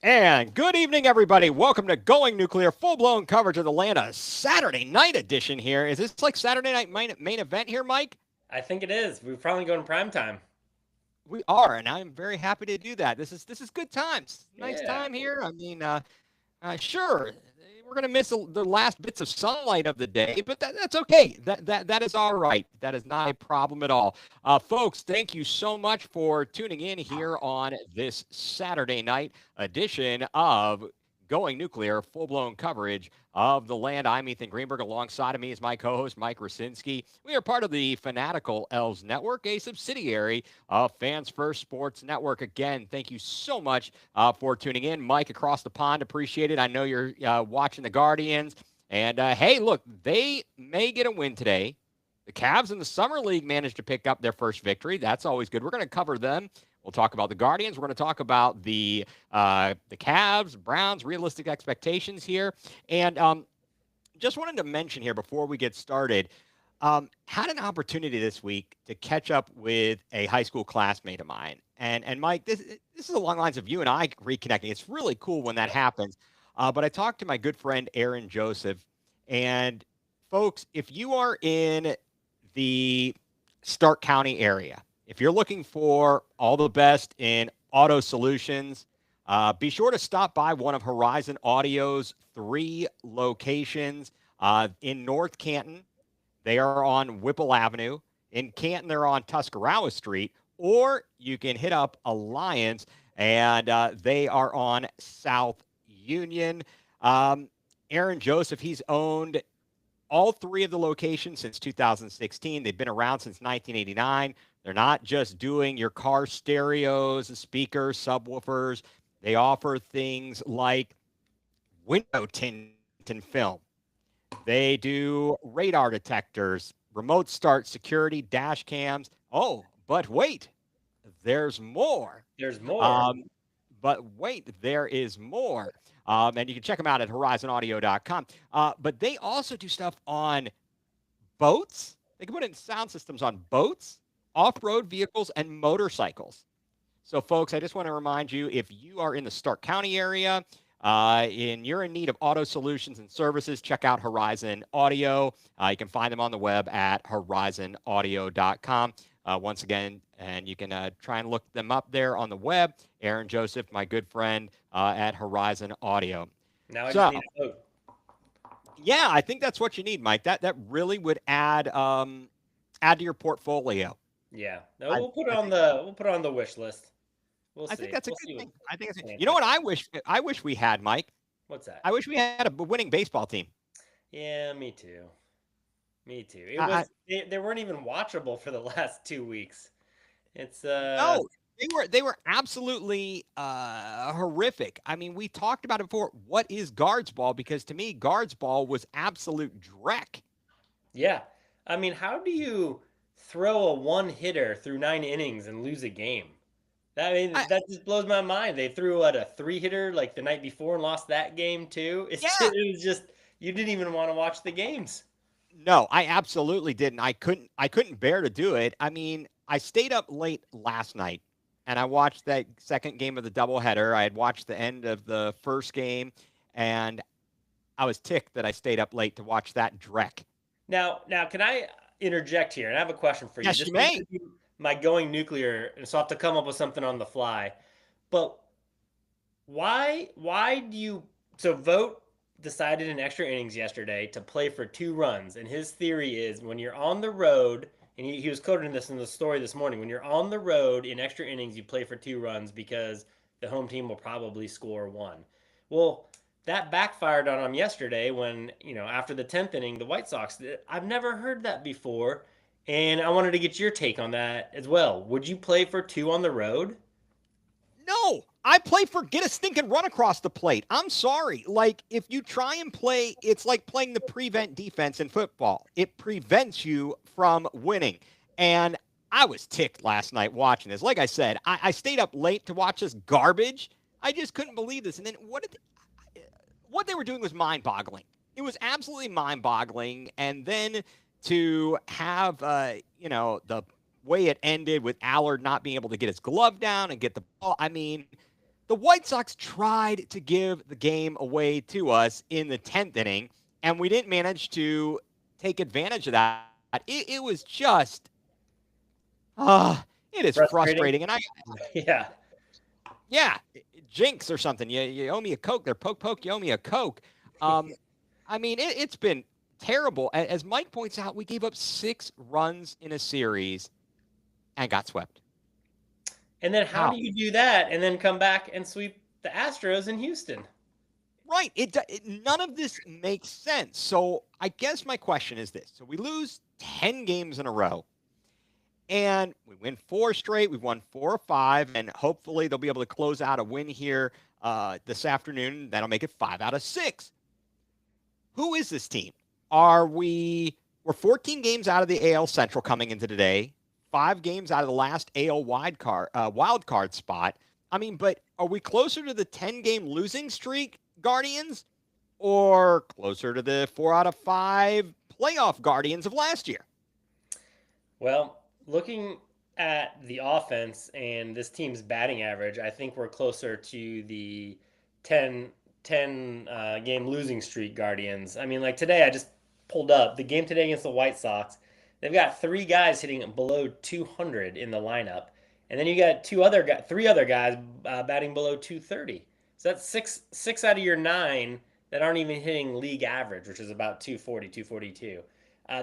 And good evening, everybody. Welcome to Going Nuclear, full-blown coverage of the land, a Saturday night edition here. Is this like Saturday night main event here, Mike? I think it is. We're probably going prime time. We are, and I'm very happy to do that. This is good times. Nice Yeah. time here. Sure, we're gonna miss the last bits of sunlight of the day, but that's okay. That is all right. That is not a problem at all. Folks, thank you so much for tuning in here on this Saturday night edition of Going Nuclear, full blown coverage of the land. I'm Ethan Greenberg. Alongside of me is my co-host Mike Rasinski. We are part of the Fanatical Elves Network, a subsidiary of Fans First Sports Network. Again, thank you so much for tuning in. Mike across the pond, appreciate it. I know you're watching the Guardians. And hey, look, they may get a win today. The Cavs in the Summer League managed to pick up their first victory. That's always good. We're going to cover them. We'll talk about the Guardians. We're going to talk about the Cavs, Browns, realistic expectations here. And just wanted to mention here before we get started, had an opportunity this week to catch up with a high school classmate of mine. And Mike, this is along the lines of you and I reconnecting. It's really cool when that happens. But I talked to my good friend Aaron Joseph, and folks, if you are in the Stark County area, if you're looking for all the best in auto solutions, be sure to stop by one of Horizon Audio's 3 locations in North Canton. They are on Whipple Avenue. In Canton, they're on Tuscarawas Street. Or you can hit up Alliance, and they are on South Union. Aaron Joseph, he's owned all 3 of the locations since 2016. They've been around since 1989. They're not just doing your car stereos, speakers, subwoofers. They offer things like window tint and film. They do radar detectors, remote start security, dash cams. Oh, but wait, there's more. There's more. Um, but wait, there is more. And you can check them out at horizonaudio.com. But they also do stuff on boats. They can put in sound systems on boats, off road vehicles, and motorcycles. So, folks, I just want to remind you if you are in the Stark County area and you're in need of auto solutions and services, check out Horizon Audio. You can find them on the web at horizonaudio.com. Once again, and you can try and look them up there on the web. Aaron Joseph, my good friend at Horizon Audio. Now I just So, need a vote. yeah, I think that's what you need, Mike. That really would add to your portfolio. Yeah. No, I, I think we'll put it on the wish list. We'll I think see. that's a We'll good see thing. what I think it's, you know fantastic. what I wish we had, Mike. What's that? I wish we had a winning baseball team. Yeah, me too. Me too. It I was they weren't even watchable for the last 2 weeks. It's No, they were absolutely horrific. I mean, we talked about it before. What is guards ball? Because to me, guards ball was absolute dreck. yeah. I mean, how do you throw a one hitter through 9 innings and lose a game? I I, mean, that just blows my mind. They threw out a three hitter like the night before and lost that game too. yeah, It was just you didn't even want to watch the games. no, I absolutely didn't. I couldn't bear to do it. I mean, I stayed up late last night and I watched that second game of the doubleheader. I had watched the end of the first game, and I was ticked that I stayed up late to watch that dreck. Now, can I interject here? And I have a question for you. Yes, This you may may. be my going nuclear, and so I have to come up with something on the fly. But why do you so vote decided in extra innings yesterday to play for 2 runs, and his theory is when you're on the road, and he was quoting this in the story this morning, when you're on the road in extra innings you play for 2 runs because the home team will probably score one. Well, that backfired on him yesterday when, after the 10th inning, the White Sox, I've never heard that before, and I wanted to get your take on that as well. Would you play for 2 on the road? No, I play for get a stinking run across the plate. I'm sorry. Like, if you try and play, it's like playing the prevent defense in football. It prevents you from winning. And I was ticked last night watching this. Like I said, I stayed up late to watch this garbage. I just couldn't believe this. And then what they were doing was mind boggling. It was absolutely mind boggling. And then to have, the way it ended with Allard not being able to get his glove down and get the ball. I mean, The White Sox tried to give the game away to us in the 10th inning, and we didn't manage to take advantage of that. It was just, it is Frustrating. frustrating. And Yeah. yeah, jinx or something. You owe me a Coke there. Poke, poke, you owe me a Coke. I mean, it's been terrible. As Mike points out, we gave up 6 runs in a series and got swept. And then how How? do you do that and then come back and sweep the Astros in Houston? Right. None of this makes sense. So I guess my question is this. So we lose 10 games in a row and we win 4 straight. We've won 4 or 5, and hopefully they'll be able to close out a win here this afternoon. That'll make it 5 out of 6. Who is this team? We're 14 games out of the AL Central coming into today, 5 games out of the last AL wild card spot. I mean, but are we closer to the 10-game losing streak, Guardians, or closer to the 4 out of 5 playoff Guardians of last year? Well, looking at the offense and this team's batting average, I think we're closer to the 10 game losing streak Guardians. I mean, like today, I just pulled up the game today against the White Sox. They've got 3 guys hitting below 200 in the lineup, and then you got 3 other guys batting below 230. So that's six out of your 9 that aren't even hitting league average, which is about 240, 242.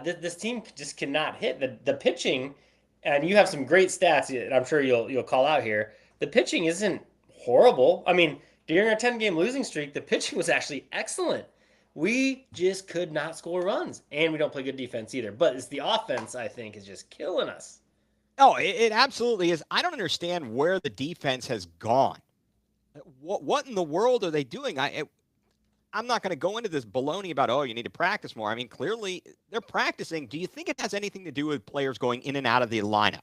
This team just cannot hit the pitching, and you have some great stats that I'm sure you'll call out here. The pitching isn't horrible. I mean, during our 10-game losing streak, the pitching was actually excellent. We just could not score runs, and we don't play good defense either. But it's the offense, I think, is just killing us. Oh, it absolutely is. I don't understand where the defense has gone. What in the world are they doing? I'm not going to go into this baloney about, you need to practice more. I mean, clearly they're practicing. Do you think it has anything to do with players going in and out of the lineup?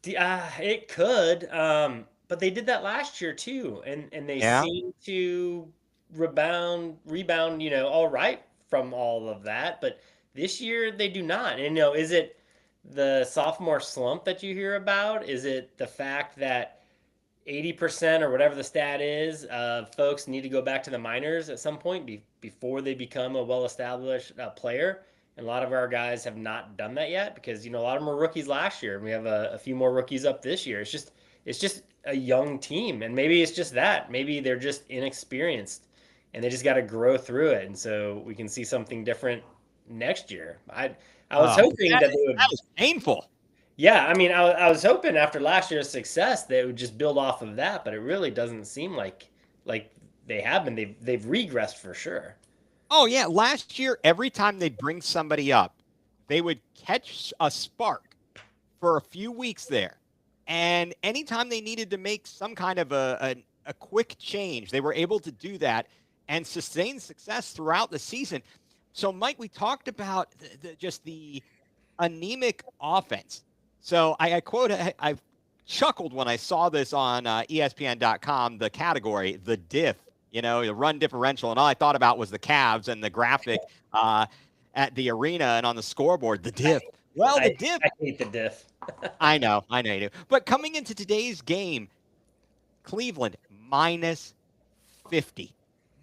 It could, but they did that last year too, and they Yeah. seem to rebound, all right from all of that. But this year they do not. And is it the sophomore slump that you hear about? Is it the fact that 80% or whatever the stat is of folks need to go back to the minors at some point before they become a well-established player? And a lot of our guys have not done that yet because a lot of them were rookies last year, and we have a few more rookies up this year. It's just a young team, and maybe it's just that. Maybe they're just inexperienced, and they just got to grow through it. And so we can see something different next year. I was hoping that they would. That was painful. Yeah, I mean, I was hoping after last year's success they would just build off of that, but it really doesn't seem like they have been. They've regressed for sure. Oh, yeah. Last year, every time they'd bring somebody up, they would catch a spark for a few weeks there. And anytime they needed to make some kind of a quick change, they were able to do that and sustain success throughout the season. So, Mike, we talked about just the anemic offense. So I quote, I chuckled when I saw this on ESPN.com, the category, the diff, the run differential. And all I thought about was the Cavs and the graphic at the arena and on the scoreboard, the diff. Well, the diff. I hate the diff. I know you do. But coming into today's game, Cleveland minus 50.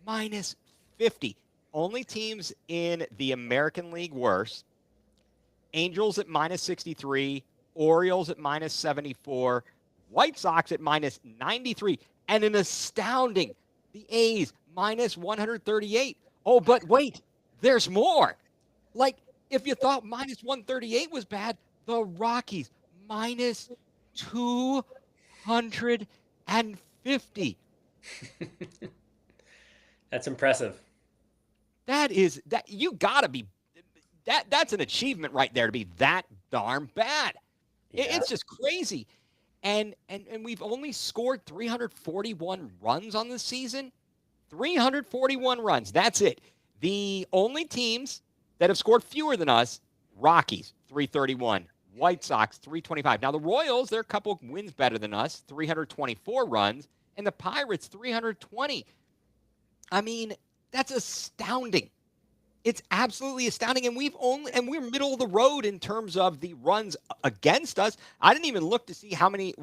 Minus 50. Only teams in the American League worse. Angels at minus 63. Orioles at minus 74, White Sox at minus 93, and an astounding, the A's minus 138. Oh, but wait, there's more. Like, if you thought minus 138 was bad, the Rockies minus 250. That's impressive. That you gotta be that's an achievement right there to be that darn bad. Yeah. It's just crazy. And we've only scored 341 runs on this season. 341 runs. That's it. The only teams that have scored fewer than us, Rockies, 331. White Sox, 325. Now, the Royals, they're a couple of wins better than us, 324 runs. And the Pirates, 320. I mean, that's astounding. It's absolutely astounding, and we're middle of the road in terms of the runs against us. I didn't even look to see how many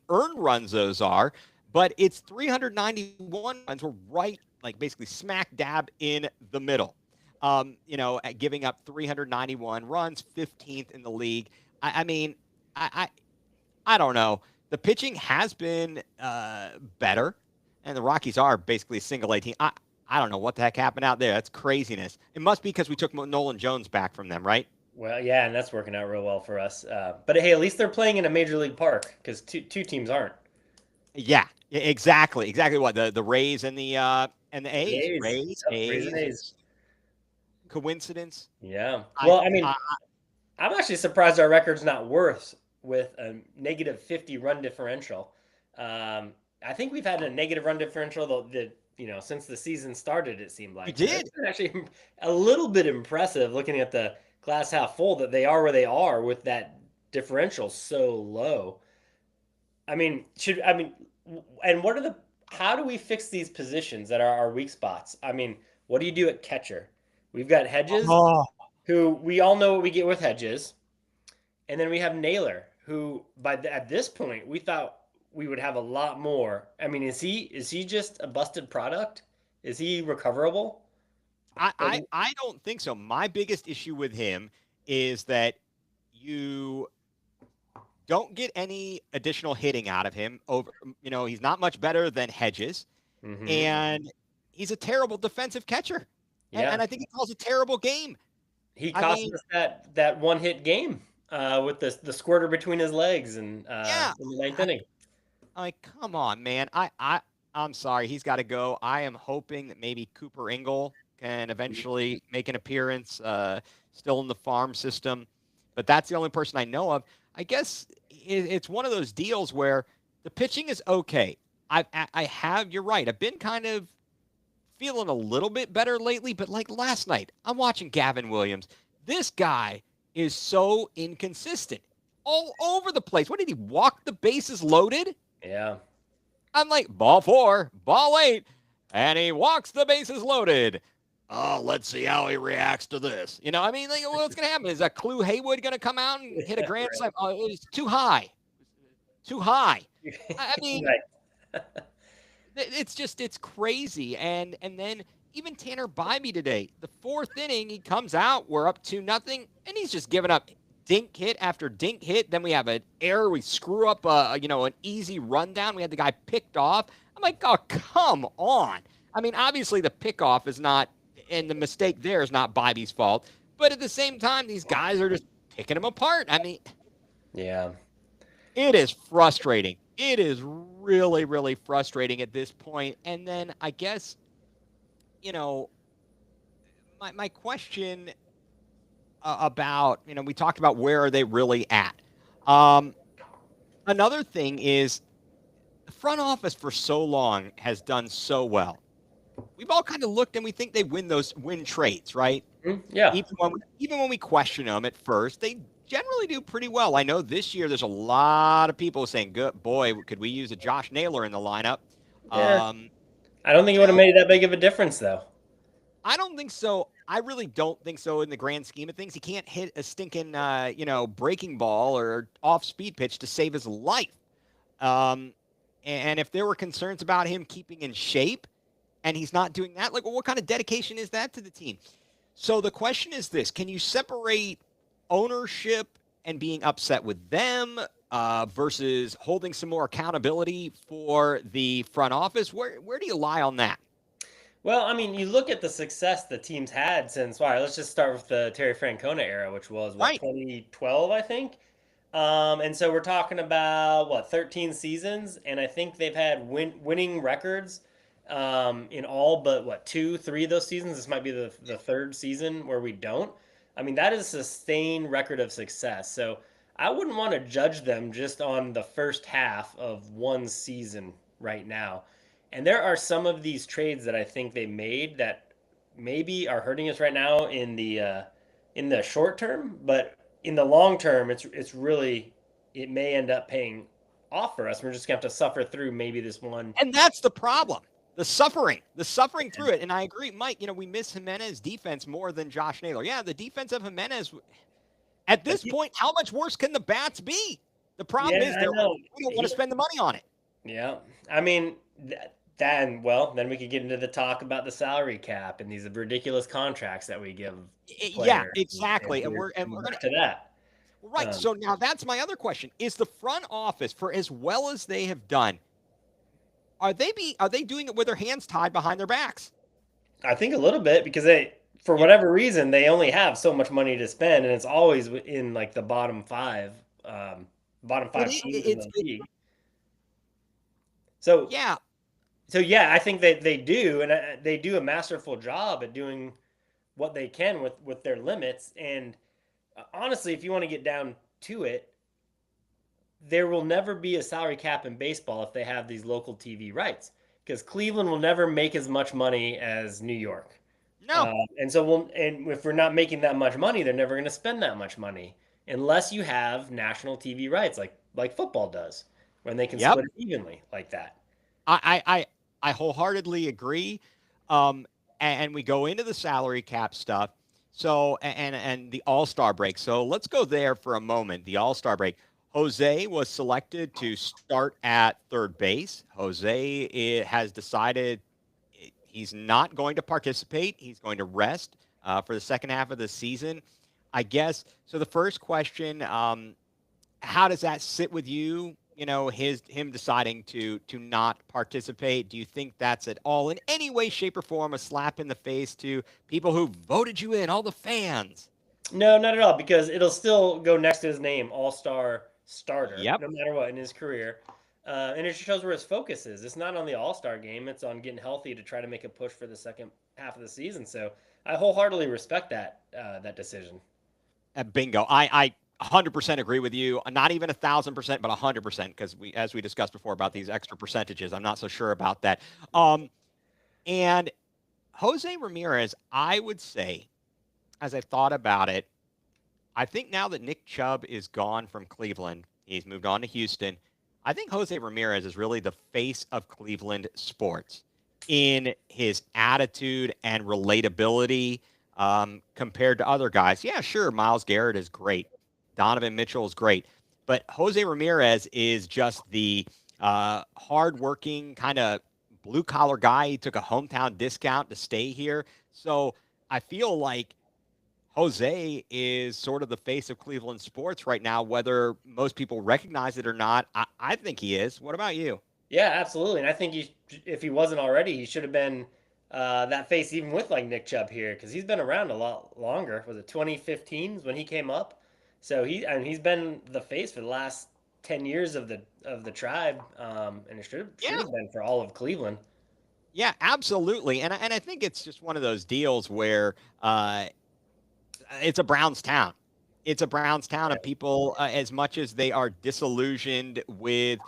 earned runs those are, but it's 391 runs. We're right, like basically smack dab in the middle. At giving up 391 runs, 15th in the league. I mean, I, I don't know. The pitching has been better, and the Rockies are basically a single A team. I don't know what the heck happened out there. That's craziness. It must be because we took Nolan Jones back from them, right? Well, yeah, and that's working out real well for us. But hey, at least they're playing in a major league park because two teams aren't. Yeah, exactly. Exactly what the Rays and the The A's. A's. Rays, Yep, Rays and A's. A's. Coincidence? Yeah. I, Well, I mean, I I'm actually surprised our record's not worse with a negative 50 run differential. I think we've had a negative run differential since the season started. It seemed we like so did. that's been actually a little bit impressive looking at the glass half full that they are where they are with that differential so low. And what are the how do we fix these positions that are our weak spots? I mean, what do you do at catcher? We've got Hedges, Oh, who we all know what we get with Hedges. And then we have Naylor, who at this point we thought we would have a lot more. I mean, is he just a busted product? Is he recoverable? I don't think so. My biggest issue with him is that you don't get any additional hitting out of him. He's not much better than Hedges, Mm-hmm. and he's a terrible defensive catcher. Yeah, And I think he calls a terrible game. he I cost mean, us that one hit game with the squirter between his legs and yeah. in the ninth inning. Like, come on, man. I'm sorry. He's got to go. I am hoping that maybe Cooper Ingle can eventually make an appearance, still in the farm system. But that's the only person I know of. I guess it's one of those deals where the pitching is okay. You're right. I've been kind of feeling a little bit better lately, but like last night, I'm watching Gavin Williams. This guy is so inconsistent, all over the place. What did he walk the bases loaded? Yeah, I'm like, ball 4, ball 8, and he walks the bases loaded. Oh, let's see how he reacts to this. I mean, like, what's going to happen? Is that Clue Haywood going to come out and hit a grand slam? Oh, it's too high. Too high. I mean, right. it's crazy. And then even Tanner Bybee today, the 4th inning, he comes out, we're up 2-0, and he's just giving up dink hit after dink hit. Then we have an error. We screw up an easy rundown. We had the guy picked off. I'm like, oh, come on. I mean, obviously the pickoff is not, and the mistake there is not Bybee's fault. But at the same time, these guys are just picking him apart. I mean, Yeah. it is frustrating. It is really, really frustrating at this point. And then I guess, my question about, we talked about where are they really at. Another thing is the front office for so long has done so well. We've all kind of looked and we think they win trades, right? Yeah. Even when we question them at first, they generally do pretty well. I know this year there's a lot of people saying, "Good boy, could we use a Josh Naylor in the lineup?" Yeah. I don't think it would have made that big of a difference, though. I don't think so. I really don't think so in the grand scheme of things. He can't hit a stinking, breaking ball or off speed pitch to save his life. And if there were concerns about him keeping in shape and he's not doing that, like, well, what kind of dedication is that to the team? So the question is this: can you separate ownership and being upset with them versus holding some more accountability for the front office? Where do you lie on that? Well, I mean, you look at the success the team's had since, let's just start with the Terry Francona era, which was, Right. 2012, I think. And so we're talking about, 13 seasons, and I think they've had winning records in all but, 2, 3 of those seasons. This might be the third season where we don't. I mean, that is a sustained record of success. So I wouldn't want to judge them just on the first half of one season right now. And there are some of these trades that I think they made that maybe are hurting us right now in the short term, but in the long term, it's really it may end up paying off for us. We're just gonna have to suffer through maybe this one. And that's the problem. The suffering through it. And I agree, Mike, we miss Jimenez defense more than Josh Naylor. Yeah, the defense of Jimenez at this point, how much worse can the bats be? The problem Yeah, is I know. we don't want to spend the money on it. Yeah. I mean, then we could get into the talk about the salary cap and these ridiculous contracts that we give Yeah, players, and exactly. so And we're, we're we're gonna back to that. right. Um, So now that's my other question: is the front office, for as well as they have done, are they doing it with their hands tied behind their backs? I think a little bit because for Yeah, whatever reason, they only have so much money to spend, and it's always in like the bottom it, five teams in it's the league. So, yeah. so yeah, I think that they do, and they do a masterful job at doing what they can with their limits. And honestly, if you want to get down to it, there will never be a salary cap in baseball if they have these local TV rights because Cleveland will never make as much money as New York. No. And if we're not making that much money, they're never going to spend that much money unless you have national TV rights like football does, when they can Yep. split it evenly like that. I wholeheartedly agree. Um, and we go into the salary cap stuff. So and the All Star break. So let's go there for a moment. The All Star break. Jose was selected to start at third base. Jose has decided he's not going to participate. He's going to rest for the second half of the season. I guess. So the first question: how does that sit with you? You know, him deciding to not participate. Do you think that's at all in any way, shape, or form a slap in the face to people who voted you in, all the fans? No, not at all, because it'll still go next to his name, All Star starter, Yep. no matter what in his career. And it shows where his focus is. It's not on the All Star game, it's on getting healthy to try to make a push for the second half of the season. So I wholeheartedly respect that decision. Bingo. I 100% agree with you. Not even 1,000%, but 100% because as we discussed before about these extra percentages, I'm not so sure about that. And Jose Ramirez, I would say, as I've thought about it, I think now that Nick Chubb is gone from Cleveland, he's moved on to Houston. I think Jose Ramirez is really the face of Cleveland sports in his attitude and relatability compared to other guys. Yeah, sure, Miles Garrett is great. Donovan Mitchell is great. But Jose Ramirez is just the hardworking kind of blue collar guy. He took a hometown discount to stay here. So I feel like Jose is sort of the face of Cleveland sports right now, whether most people recognize it or not. I think he is. What about you? Yeah, absolutely. And I think if he wasn't already, he should have been that face even with like Nick Chubb here because he's been around a lot longer. Was it 2015 when he came up? So he's been the face for the last 10 years of the tribe, and it should Yeah, have been for all of Cleveland. yeah, absolutely. And I think it's just one of those deals where it's a Browns town. It's a Browns town, and people, as much as they are disillusioned with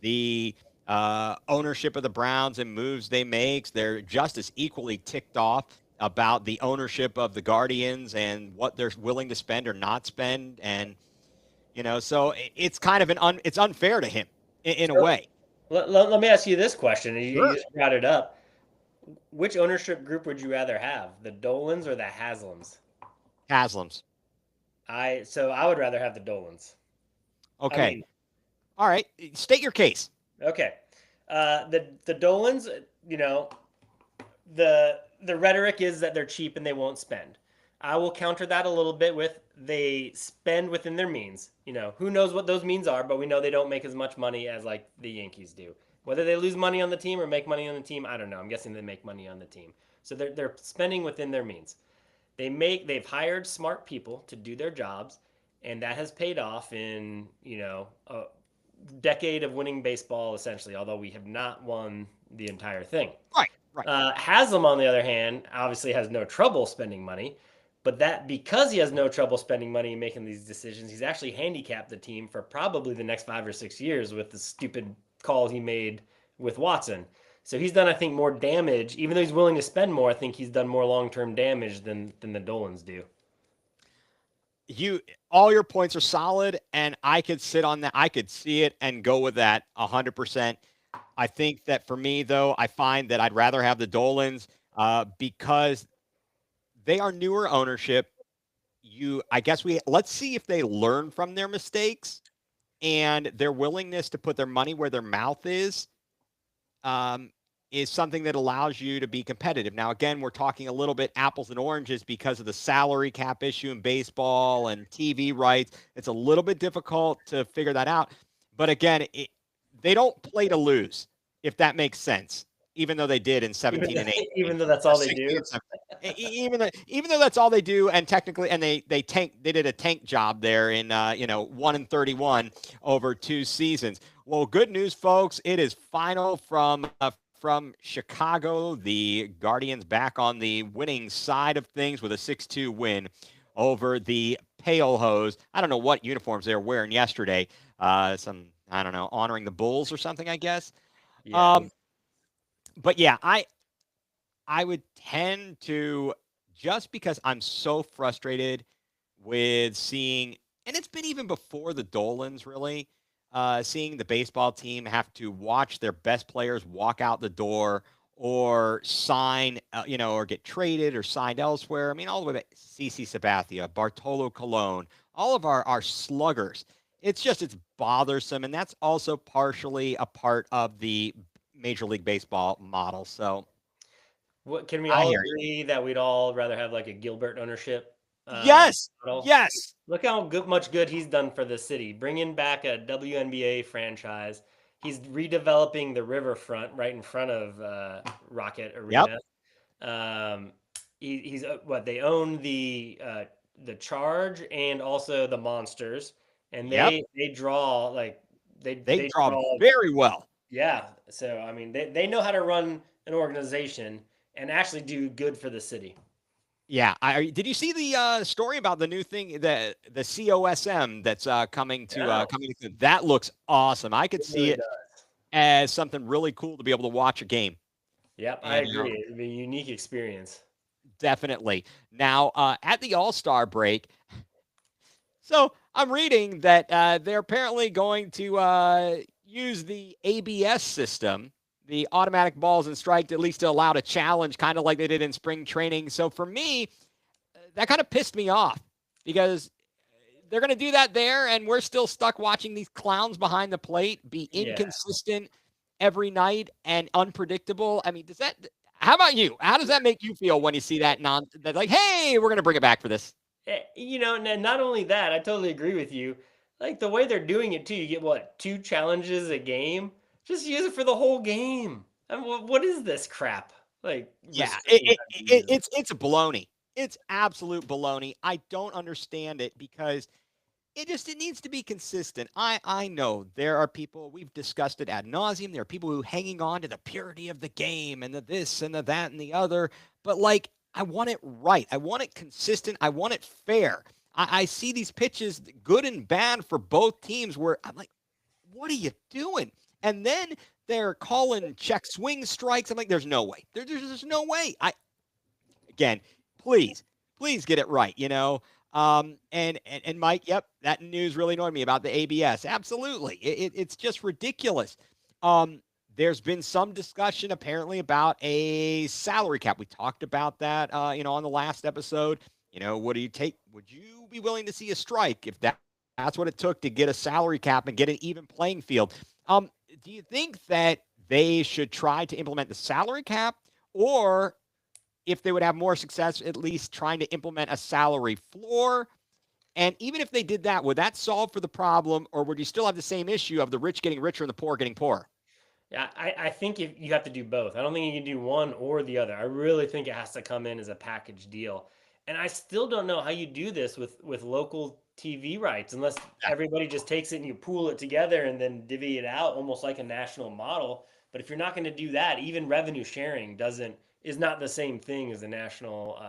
the ownership of the Browns and moves they make, they're just as equally ticked off about the ownership of the Guardians and what they're willing to spend or not spend. And so it's kind of it's unfair to him in a So way. let me ask you this question. You Sure. just brought it up. Which ownership group would you rather have, the Dolans or the Haslams? Haslam's. I would rather have the Dolans. I Okay. mean, All right. State your case. okay. The Dolans, you know, the rhetoric is that they're cheap and they won't spend. I will counter that a little bit with they spend within their means. You know, who knows what those means are, but we know they don't make as much money as like the Yankees do. Whether they lose money on the team or make money on the team, I don't know. I'm guessing they make money on the team. So they're spending within their means. They've hired smart people to do their jobs, and that has paid off in a decade of winning baseball essentially. Although we have not won the entire thing. Right. Right. Haslam, on the other hand, obviously has no trouble spending money, but that because he has no trouble spending money and making these decisions, he's actually handicapped the team for probably the next 5 or 6 years with the stupid call he made with Watson. So he's done, I think, more damage. Even though he's willing to spend more, I think he's done more long term damage than the Dolans do. You all your points are solid, and I could sit on that. I could see it and go with that 100%. I think that for me, though, I find that I'd rather have the Dolans because they are newer ownership. I guess let's see if they learn from their mistakes and their willingness to put their money where their mouth um, is something that allows you to be competitive. Now, again, we're talking a little bit apples and oranges because of the salary cap issue in baseball and TV rights. It's a little bit difficult to figure that out. But again, they don't play to lose, if that makes sense, even though they did in 17 and 18. Even though that's all they do. Even though that's all they do, and technically, and they did a tank job there in 1-31 over 2 seasons. Well, good news, folks. It is final from Chicago. The Guardians back on the winning side of things with a 6-2 win over the Pale Hose. I don't know what uniforms they were wearing yesterday. I don't know, honoring the Bulls or something, I guess. Yeah. But yeah, I would tend to, just because I'm so frustrated with seeing, and it's been even before the Dolans really, seeing the baseball team have to watch their best players walk out the door or sign, or get traded or signed elsewhere. I mean, all the way to CC Sabathia, Bartolo Colon, all of our sluggers. It's bothersome, and that's also partially a part of the Major League Baseball model. So What can we I all hear you. agree that we'd all rather have like a Gilbert ownership Yes, model? yes, Look how much good he's done for the city, bringing back a WNBA franchise. He's redeveloping the riverfront right in front of Rocket yep, Arena. Um, he's what they own the Charge and also the Monsters, and yep. they draw like They they draw draw. very well. Yeah, so I mean they know how to run an organization and actually do good for the city. Yeah, did you see the story about the new thing, the COSM that's Yeah, coming to, that looks awesome. I could it see really it does. as something really cool to be able to watch a game. Yep, I And agree. It'd be a unique experience. definitely. Now, at the All-Star break, so I'm reading that they're apparently going to use the ABS system, the automatic balls and strike, at least to allow a challenge, kind of like they did in spring training. So for me, that kind of pissed me off because they're going to do that there, and we're still stuck watching these clowns behind the plate be Yeah. inconsistent every night and unpredictable. I mean, does that? How about you? How does that make you feel when you see that like, hey, we're going to bring it back for this? And not only that, I totally agree with you. Like the way they're doing it too, you get what, 2 challenges a game? Just use it for the whole game. I mean, what is this crap? Like Yeah, restricting how to use it. it's a baloney. It's absolute baloney. I don't understand it because it needs to be consistent. I know there are people, we've discussed it ad nauseum. There are people who hanging on to the purity of the game and the this and the that and the other. But like, I want it right. I want it consistent. I want it fair. I see these pitches, good and bad for both teams, where I'm like, what are you doing? And then they're calling check swing strikes. I'm like, there's no way. There's no way. Again, please get it right. And Mike, yep, that news really annoyed me about the ABS. Absolutely, it's just ridiculous. There's been some discussion apparently about a salary cap. We talked about that, on the last episode. What do you take? Would you be willing to see a strike if that's what it took to get a salary cap and get an even playing field? Do you think that they should try to implement the salary cap, or if they would have more success, at least trying to implement a salary floor? And even if they did that, would that solve for the problem, or would you still have the same issue of the rich getting richer and the poor getting poorer? Yeah, I think if you have to do both. I don't think you can do one or the other. I really think it has to come in as a package deal. And I still don't know how you do this with local TV rights unless everybody just takes it and you pool it together and then divvy it out almost like a national model. But if you're not going to do that, even revenue sharing doesn't is not the same thing as a national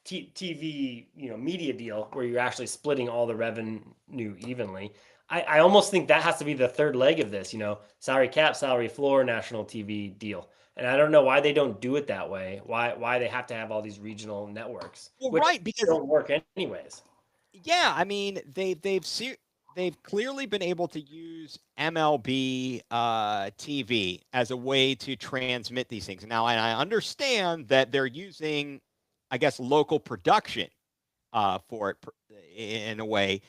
TV media deal where you're actually splitting all the revenue evenly. I almost think that has to be the third leg of this, salary cap, salary floor, national TV deal. And I don't know why they don't do it that way. Why they have to have all these regional networks, Well, which right, because don't work anyways. yeah, I mean they've clearly been able to use MLB TV as a way to transmit these things. Now, and I understand that they're using, I guess, local production for it in a way,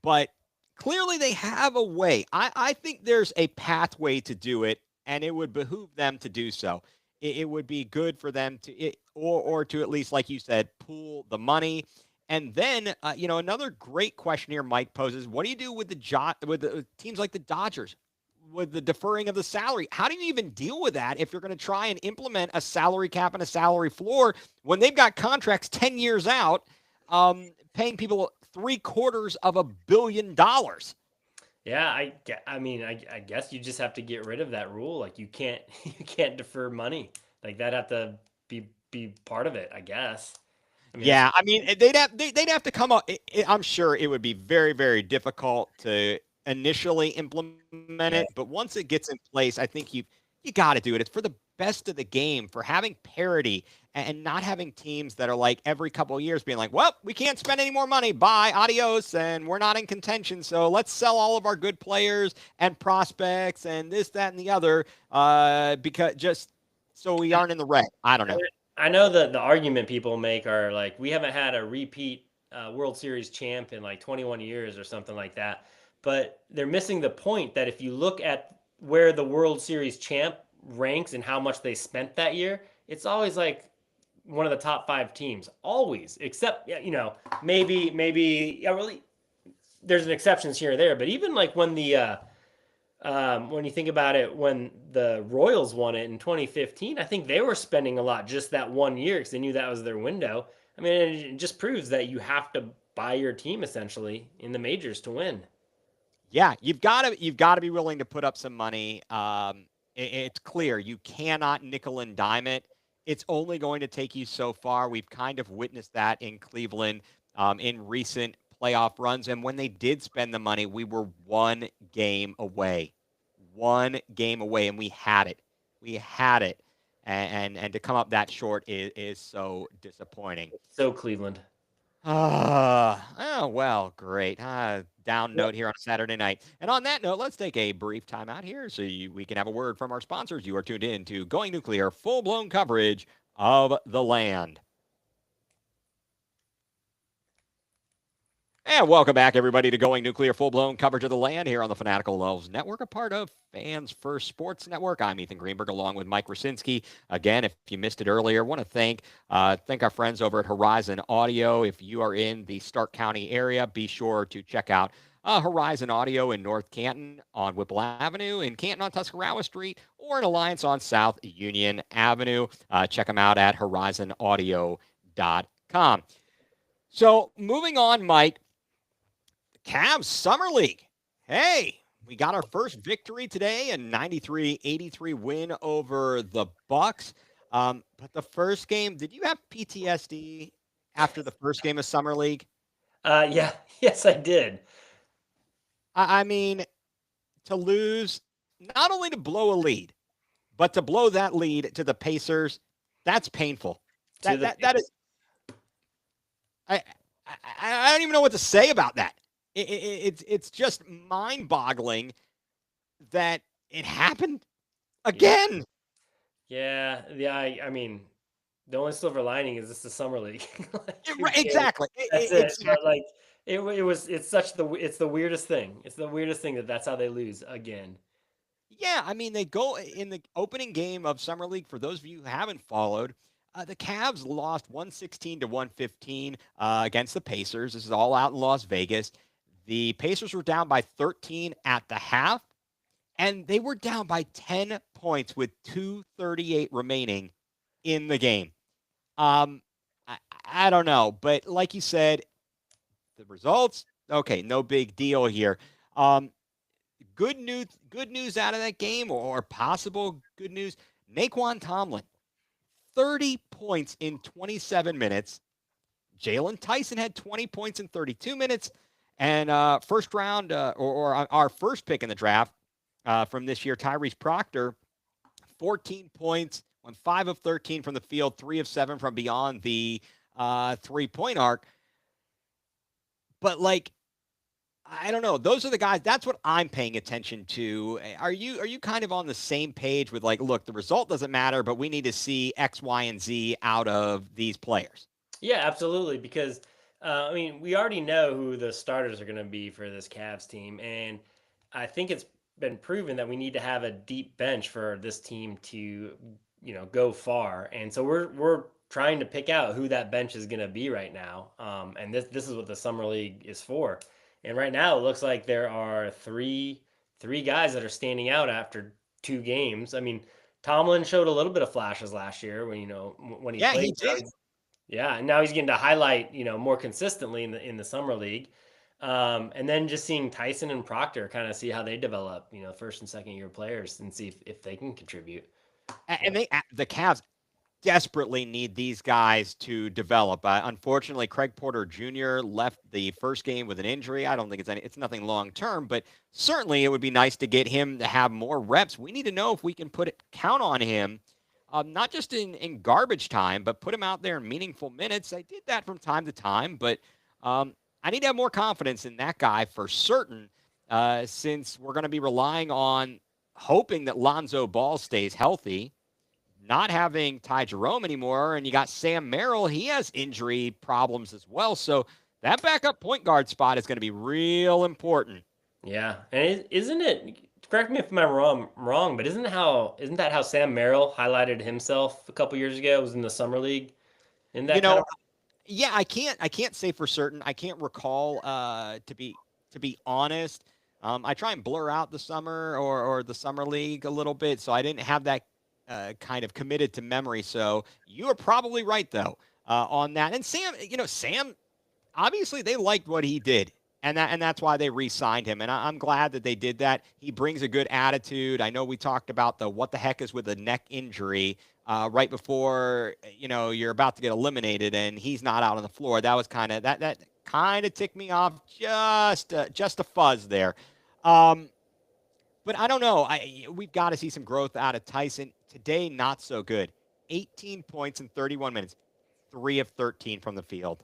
but clearly they have a way. I think there's a pathway to do it, and it would behoove them to do so. It would be good for them or to at least, like you said, pool the money. And then, another great question here Mike poses: what do you do with the teams like the Dodgers, with the deferring of the salary? How do you even deal with that if you're going to try and implement a salary cap and a salary floor when they've got contracts 10 years out, paying people $750 million? Yeah, I guess you just have to get rid of that rule. Like you can't you can't defer money. Like that have to be part of it, I guess. I mean, Yeah, I mean they'd have to come up. I'm sure it would be very very difficult to initially implement yeah, it, but once it gets in place, I think you got to do it. It's for the best of the game, for having parity and not having teams that are like every couple of years being like, well, we can't spend any more money. Bye, adios, and we're not in contention. So let's sell all of our good players and prospects and this, that, and the other, because just so we aren't in the red. I don't know. I know that the argument people make are like we haven't had a repeat World Series champ in like 21 years or something like that. But they're missing the point that if you look at where the World Series champ ranks and how much they spent that year, it's always like one of the top five teams, always. Except maybe yeah, really there's an exceptions here or there, but even like when you think about it, when the Royals won it in 2015, I think they were spending a lot just that one year because they knew that was their window. I mean, it just proves that you have to buy your team essentially in the majors to win. Yeah, you've got to be willing to put up some money. It's clear you cannot nickel and dime it. It's only going to take you so far. We've kind of witnessed that in Cleveland in recent playoff runs, and when they did spend the money, we were one game away, and we had it. We had it, and to come up that short is so disappointing. So Cleveland. Oh, well, great. Down note here on a Saturday night. And on that note, let's take a brief time out here so we can have a word from our sponsors. You are tuned in to Going nuCLEar, full blown coverage of the land. And welcome back, everybody, to Going nuCLEar, full-blown coverage of the land here on the Fanatical Elves Network, a part of Fans First Sports Network. I'm Ethan Greenberg, along with Mike Rasinski. Again, if you missed it earlier, I want to thank our friends over at Horizon Audio. If you are in the Stark County area, be sure to check out Horizon Audio in North Canton on Whipple Avenue, in Canton on Tuscarawa Street, or in Alliance on South Union Avenue. Check them out at horizonaudio.com. So moving on, Mike. Cavs Summer League. Hey, we got our first victory today, a 93-83 win over the Bucks. But the first game, did you have PTSD after the first game of Summer League? Yeah, yes, I did. I mean, to lose, not only to blow a lead, but to blow that lead to the Pacers, that's painful. That is. I don't even know what to say about that. It's just mind-boggling that it happened again. Yeah. I mean, the only silver lining is it's the summer league. Exactly. That's it. But like it's the weirdest thing. It's the weirdest thing that's how they lose again. Yeah, I mean, they go in the opening game of Summer League. For those of you who haven't followed, the Cavs lost 116-115 against the Pacers. This is all out in Las Vegas. The Pacers were down by 13 at the half, and they were down by 10 points with 2:38 remaining in the game. I don't know, but like you said, the results, okay, no big deal here. Good news out of that game, or possible good news. Naquan Tomlin, 30 points in 27 minutes. Jalen Tyson had 20 points in 32 minutes. And first round, or our first pick in the draft from this year, Tyrese Proctor, 14 points, went 5 of 13 from the field, 3 of 7 from beyond the 3-point arc. But like, I don't know. Those are the guys. That's what I'm paying attention to. Are you kind of on the same page with like, look, the result doesn't matter, but we need to see X, Y, and Z out of these players? Yeah, absolutely. Because I mean, we already know who the starters are going to be for this Cavs team, and I think it's been proven that we need to have a deep bench for this team to, go far. And so we're trying to pick out who that bench is going to be right now. And this is what the summer league is for. And right now, it looks like there are three guys that are standing out after 2 games. I mean, Tomlin showed a little bit of flashes last year when he Yeah, played. he did. Yeah, and now he's getting to highlight, more consistently in the summer league. And then just seeing Tyson and Proctor kind of see how they develop, first and second year players and see if they can contribute. And the Cavs desperately need these guys to develop. Unfortunately, Craig Porter Jr. left the first game with an injury. I don't think it's nothing long term, but certainly it would be nice to get him to have more reps. We need to know if we can count on him, not just in garbage time, but put him out there in meaningful minutes. I did that from time to time, but I need to have more confidence in that guy for certain, since we're going to be relying on hoping that Lonzo Ball stays healthy, not having Ty Jerome anymore, and you got Sam Merrill. He has injury problems as well. So that backup point guard spot is going to be real important. Yeah, and isn't it? Correct me if I'm wrong, but isn't that how Sam Merrill highlighted himself a couple years ago? It was in the summer league. In You that kind know, of yeah, I can't say for certain. I can't recall to be honest. I try and blur out the summer or the summer league a little bit, so I didn't have that kind of committed to memory. So you are probably right though on that. And Sam, obviously they liked what he did. And that's why they re-signed him. And I'm glad that they did that. He brings a good attitude. I know we talked about the what the heck is with a neck injury right before you're about to get eliminated, and he's not out on the floor. That was kind of that kind of ticked me off just a fuzz there. Um, but I don't know. We've got to see some growth out of Tyson today. Not so good. 18 points in 31 minutes, 3 of 13 from the field.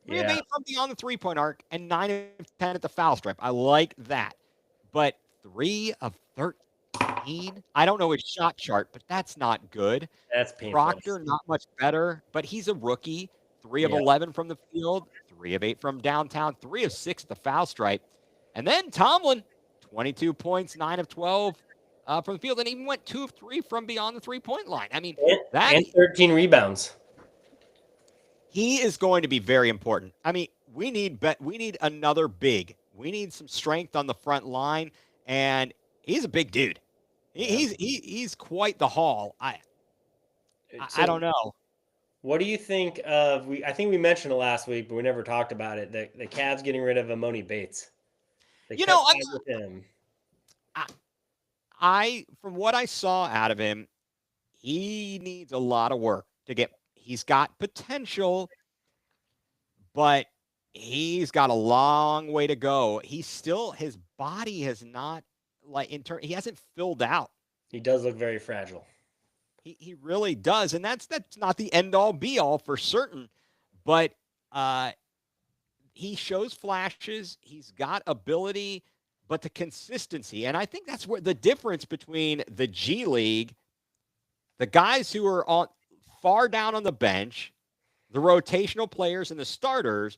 3 of 8 yeah. from beyond the 3-point arc, and 9 of 10 at the foul stripe. I like that. But 3 of 13? I don't know his shot chart, but that's not good. That's painful to Proctor, see. not much better, but he's a rookie. 3 of Yeah. 11 from the field, 3 of 8 from downtown, 3 of 6 at the foul stripe. And then Tomlin, 22 points, 9 of 12 from the field, and even went 2 of 3 from beyond the 3-point line. I mean, And, that and 13 rebounds. he is going to be very important. I mean, we need another big. We need some strength on the front line, and he's a big dude. Yeah. He's quite the haul. I So don't know. what do you think of I think we mentioned it last week, but we never talked about it. The Cavs getting rid of Amoni Bates. They You cut know, ties with him. I, I from what I saw out of him, he needs a lot of work to get. He's got potential, but he's got a long way to go. His body has not he hasn't filled out. He does look very fragile. He really does, and that's not the end all be all for certain, but uh, he shows flashes. He's got ability, but the consistency, and I think that's where the difference between the G League, the guys who are on far down on the bench, the rotational players, and the starters,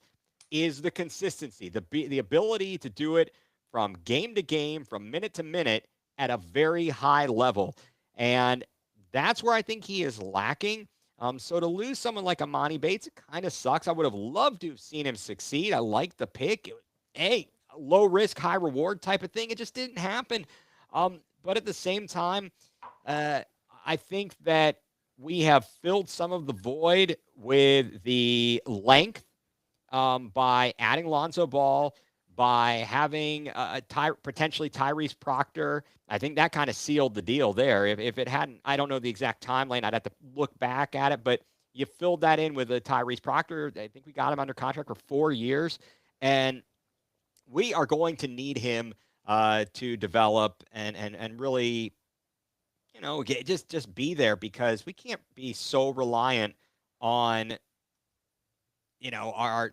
is the consistency, the ability to do it from game to game, from minute to minute at a very high level. And that's where I think he is lacking. So to lose someone like Amani Bates, it kind of sucks. I would have loved to have seen him succeed. I like the pick. Low risk, high reward type of thing. It just didn't happen. But at the same time, I think that we have filled some of the void with the length by adding Lonzo Ball, by having potentially Tyrese Proctor. I think that kind of sealed the deal there. If it hadn't, I don't know the exact timeline. I'd have to look back at it, but you filled that in with a Tyrese Proctor. I think we got him under contract for 4 years, and we are going to need him to develop and really, just be there, because we can't be so reliant on our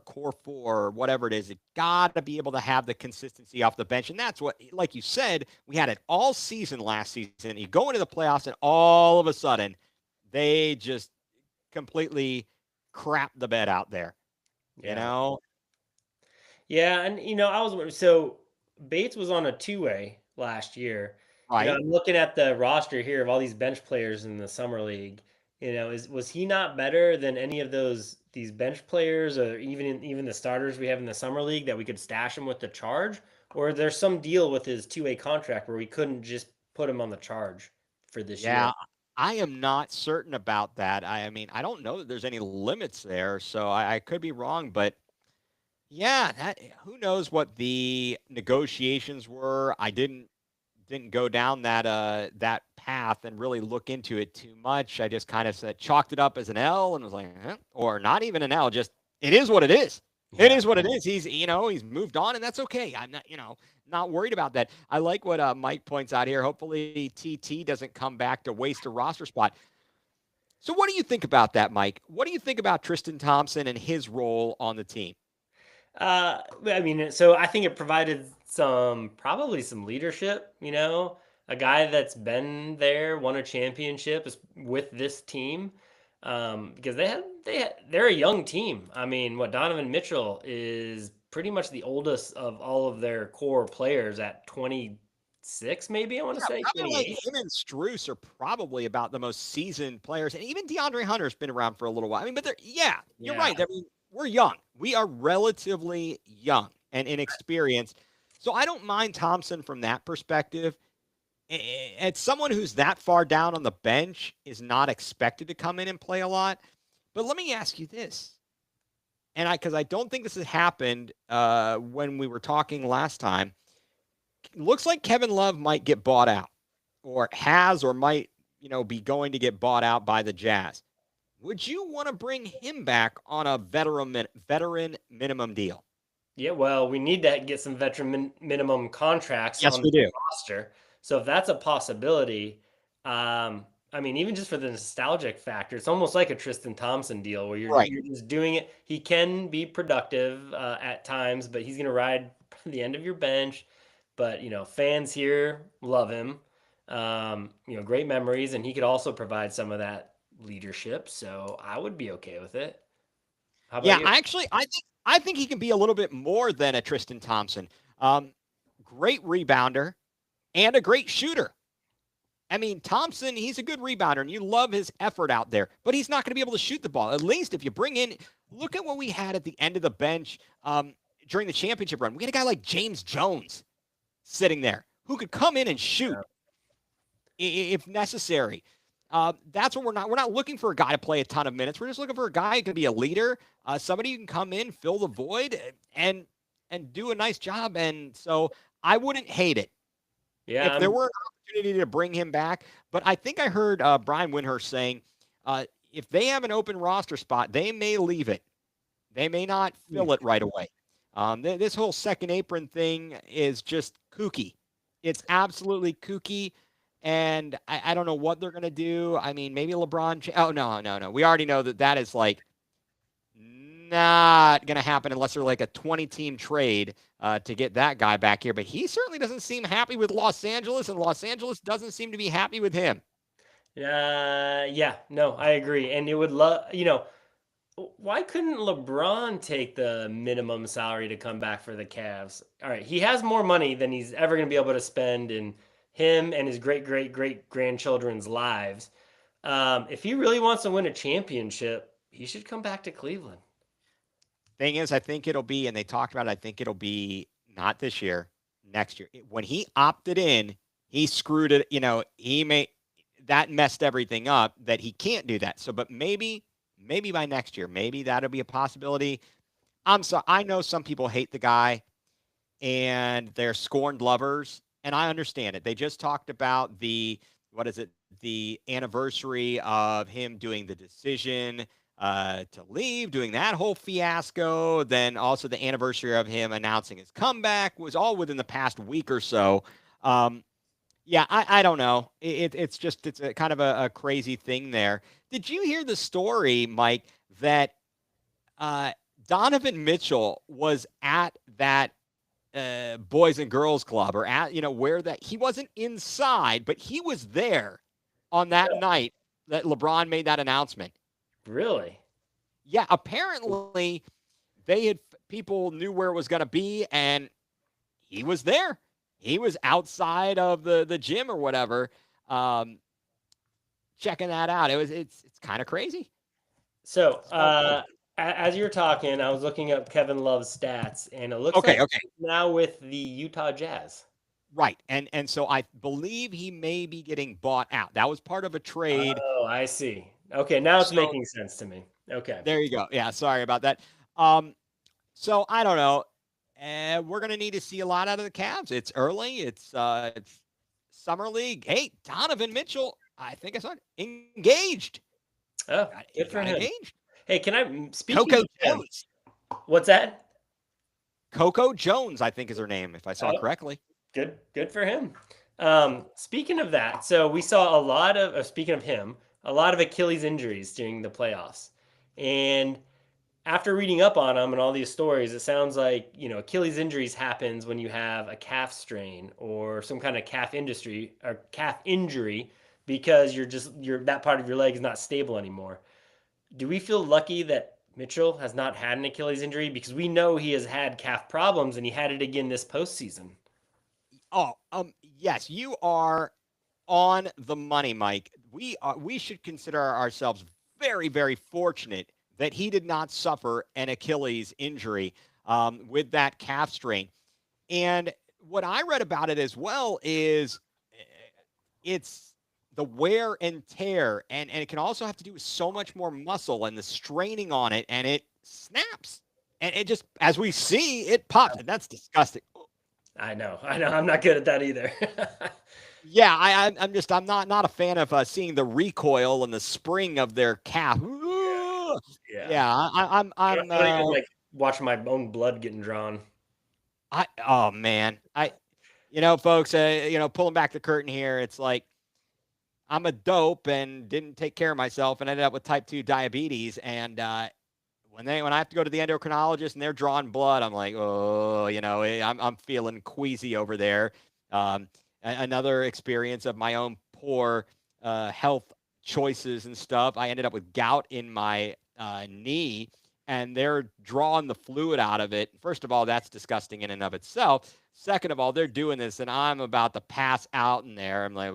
core four or whatever it is. It got to be able to have the consistency off the bench, and that's what, like you said, we had it all season last season. You go into the playoffs, and all of a sudden, they just completely crap the bed out there, you Yeah. know? Yeah, and I was so Bates was on a two-way last year. Right. I'm looking at the roster here of all these bench players in the summer league. Was he not better than any of these bench players, or even the starters we have in the summer league that we could stash him with the charge? Or there's some deal with his two-way contract where we couldn't just put him on the charge for this year? Yeah, I am not certain about that. I mean, I don't know that there's any limits there, so I could be wrong, but yeah, who knows what the negotiations were. I didn't go down that path and really look into it too much. I just kind of said chalked it up as an L and was like, or not even an L, just it is what it is. It Yeah. is what it is. He's moved on, and that's okay. I'm not worried about that. I like what Mike points out here. Hopefully, TT doesn't come back to waste a roster spot. So, what do you think about that, Mike? What do you think about Tristan Thompson and his role on the team? I mean, so I think it provided probably some leadership, a guy that's been there, won a championship with this team, because they're a young team. I mean, what Donovan Mitchell is pretty much the oldest of all of their core players at 26, maybe I want to Yeah, say probably like 28. him and Struess are probably about the most seasoned players, and even DeAndre Hunter's been around for a little while. I mean, but yeah, you're Yeah. right. I mean, we're young. We are relatively young and inexperienced, so I don't mind Thompson from that perspective. And someone who's that far down on the bench is not expected to come in and play a lot. But let me ask you this, and because I don't think this has happened when we were talking last time. Looks like Kevin Love might get bought out, or has, or might, be going to get bought out by the Jazz. Would you want to bring him back on a veteran minimum deal? Yeah, well, we need to get some veteran minimum contracts Yes, on we the do. roster. So if that's a possibility, I mean, even just for the nostalgic factor, it's almost like a Tristan Thompson deal where Right. you're just doing it. He can be productive at times, but he's going to ride the end of your bench. But fans here love him. Great memories, and he could also provide some of that leadership. So I would be okay with it. How about Yeah, you? I think he can be a little bit more than a Tristan Thompson. Um, Great rebounder and a great shooter. I mean, Thompson, he's a good rebounder, and you love his effort out there, but he's not going to be able to shoot the ball. At least if you bring in, look at what we had at the end of the bench during the championship run. We had a guy like James Jones sitting there who could come in and shoot if necessary. That's what we're not looking for a guy to play a ton of minutes. We're just looking for a guy who can be a leader, somebody who can come in, fill the void, and do a nice job. And so I wouldn't hate it Yeah, if there were an opportunity to bring him back. But I think I heard Brian Windhurst saying if they have an open roster spot, they may leave it. They may not fill it right away. This whole second apron thing is just kooky. It's absolutely kooky. And I don't know what they're going to do. I mean, maybe LeBron. Oh, no, no, no. We already know that is like not going to happen unless they're like a 20-team trade to get that guy back here. But he certainly doesn't seem happy with Los Angeles, and Los Angeles doesn't seem to be happy with him. Yeah, no, I agree. And it would why couldn't LeBron take the minimum salary to come back for the Cavs? All right, he has more money than he's ever going to be able to spend in him and his great grandchildren's lives. If he really wants to win a championship, he should come back to Cleveland. Thing is, I think it'll be, and they talked about it, I think it'll be not this year, next year. When he opted in, he screwed it. That messed everything up that he can't do that. So, but maybe by next year, maybe that'll be a possibility. I know some people hate the guy and they're scorned lovers, and I understand it. They just talked about what is it, the anniversary of him doing the decision to leave, doing that whole fiasco. Then also the anniversary of him announcing his comeback was all within the past week or so. Yeah, I don't know. It's a kind of a crazy thing there. Did you hear the story, Mike, that Donovan Mitchell was at that Boys and Girls Club, or at where that he wasn't inside, but he was there on that night that LeBron made that announcement? Really? Yeah, apparently people knew where it was going to be, and he was there. He was outside of the gym or whatever, um, checking that out. It's kind of crazy. So, Small world. as you're talking, I was looking up Kevin Love's stats, and it looks Okay, like okay. he's now with the Utah Jazz. Right. And so I believe he may be getting bought out. That was part of a trade. Oh, I see. Okay, now it's So making sense to me. Okay. there you go. Yeah, sorry about that. Um, so I don't know. We're gonna need to see a lot out of the Cavs. It's early. It's summer league. Hey, Donovan Mitchell, I think I saw it, engaged. Oh, He good for got him. engaged. Hey, speaking Coco of him, Jones. what's that? Coco Jones, I think is her name, if I saw Oh, correctly. good for him. Speaking of that, so we saw a lot of, speaking of him, a lot of Achilles injuries during the playoffs. And after reading up on them and all these stories, it sounds like, Achilles injuries happens when you have a calf strain or some kind of calf injury because that part of your leg is not stable anymore. Do we feel lucky that Mitchell has not had an Achilles injury? Because we know he has had calf problems and he had it again this postseason. Oh, yes, you are on the money, Mike. We should consider ourselves very, very fortunate that he did not suffer an Achilles injury with that calf strain. And what I read about it as well is it's the wear and tear, and it can also have to do with so much more muscle and the straining on it, and it snaps. And it just, as we see, it pops, and that's disgusting. I know. I'm not good at that either. Yeah, I'm not a fan of seeing the recoil and the spring of their calf. Yeah. Yeah, I don't even like watching my own blood getting drawn. oh man, folks, pulling back the curtain here, it's like I'm a dope and didn't take care of myself and ended up with type 2 diabetes. And when I have to go to the endocrinologist and they're drawing blood, I'm like, oh, I'm feeling queasy over there. Um, another experience of my own poor health choices and stuff. I ended up with gout in my knee, and they're drawing the fluid out of it. First of all, that's disgusting in and of itself. Second of all, they're doing this, and I'm about to pass out in there. I'm like,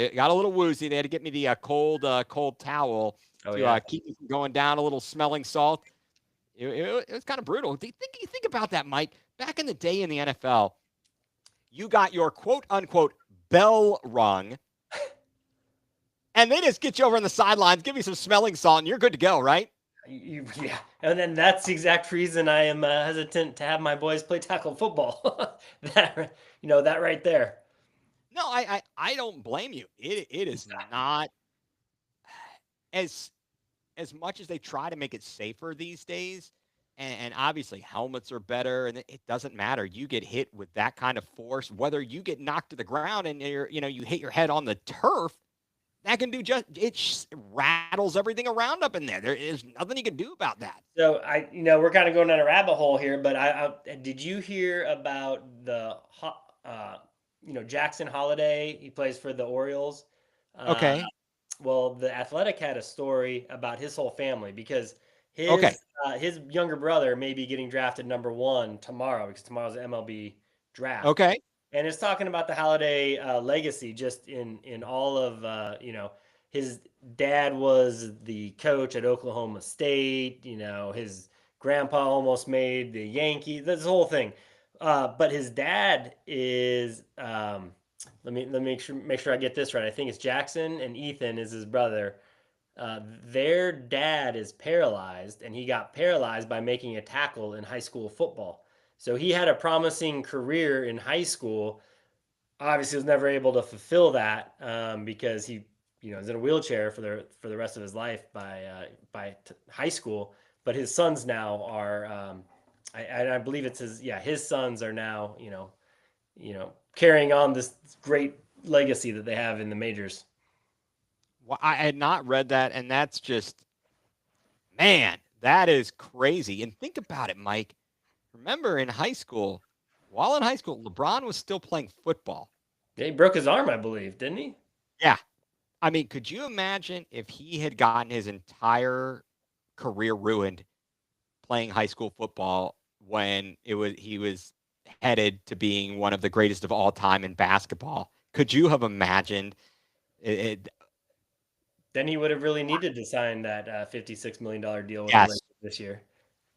it got a little woozy. They had to get me the cold towel Oh to yeah. keep me from going down. A little smelling salt. It was kind of brutal. You think about that, Mike? Back in the day in the NFL, you got your quote unquote bell rung, and they just get you over on the sidelines, give you some smelling salt, and you're good to go, right? Yeah, and then that's the exact reason I am hesitant to have my boys play tackle football. That right there. No, I don't blame you. It is not as as much as they try to make it safer these days. And obviously helmets are better, and it doesn't matter. You get hit with that kind of force, whether you get knocked to the ground and you hit your head on the turf. That can do rattles everything around up in there. There is nothing you can do about that. So we're kind of going down a rabbit hole here, but did you hear about Jackson Holiday? He plays for the Orioles. Uh, Okay. well, the Athletic had a story about his whole family because Okay. his younger brother may be getting drafted number 1 tomorrow because tomorrow's the MLB draft. Okay. And it's talking about the Holiday legacy just in all of his dad was the coach at Oklahoma State. His grandpa almost made the Yankees. This whole thing. But his dad is let me make sure I get this right. I think it's Jackson and Ethan is his brother. Their dad is paralyzed, and he got paralyzed by making a tackle in high school football. So he had a promising career in high school. Obviously, was never able to fulfill that because he, is in a wheelchair for the rest of his life by high school. But his sons now are, I believe it's his sons are now, carrying on this great legacy that they have in the majors. Well, I had not read that, and that's just, man, that is crazy. And think about it, Mike. Remember while in high school, LeBron was still playing football. Yeah, he broke his arm, I believe, didn't he? Yeah. I mean, could you imagine if he had gotten his entire career ruined playing high school football when he was headed to being one of the greatest of all time in basketball. Could you have imagined it? Then he would have really needed to sign that $56 million deal with the Yes, Lakers this year.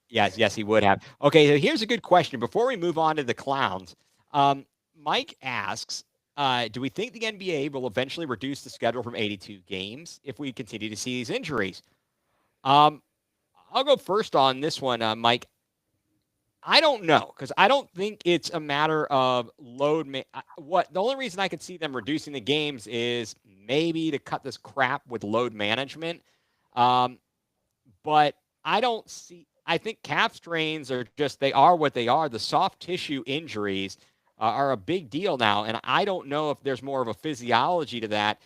yes, he would have. Okay, so here's a good question. Before we move on to the clowns, Mike asks, do we think the NBA will eventually reduce the schedule from 82 games if we continue to see these injuries? Um, I'll go first on this one, Mike. I don't know because I don't think it's a matter of load. What the only reason I could see them reducing the games is maybe to cut this crap with load management. Um, but I don't see. I think calf strains are just they are what they are. The soft tissue injuries are a big deal now, and I don't know if there's more of a physiology to that.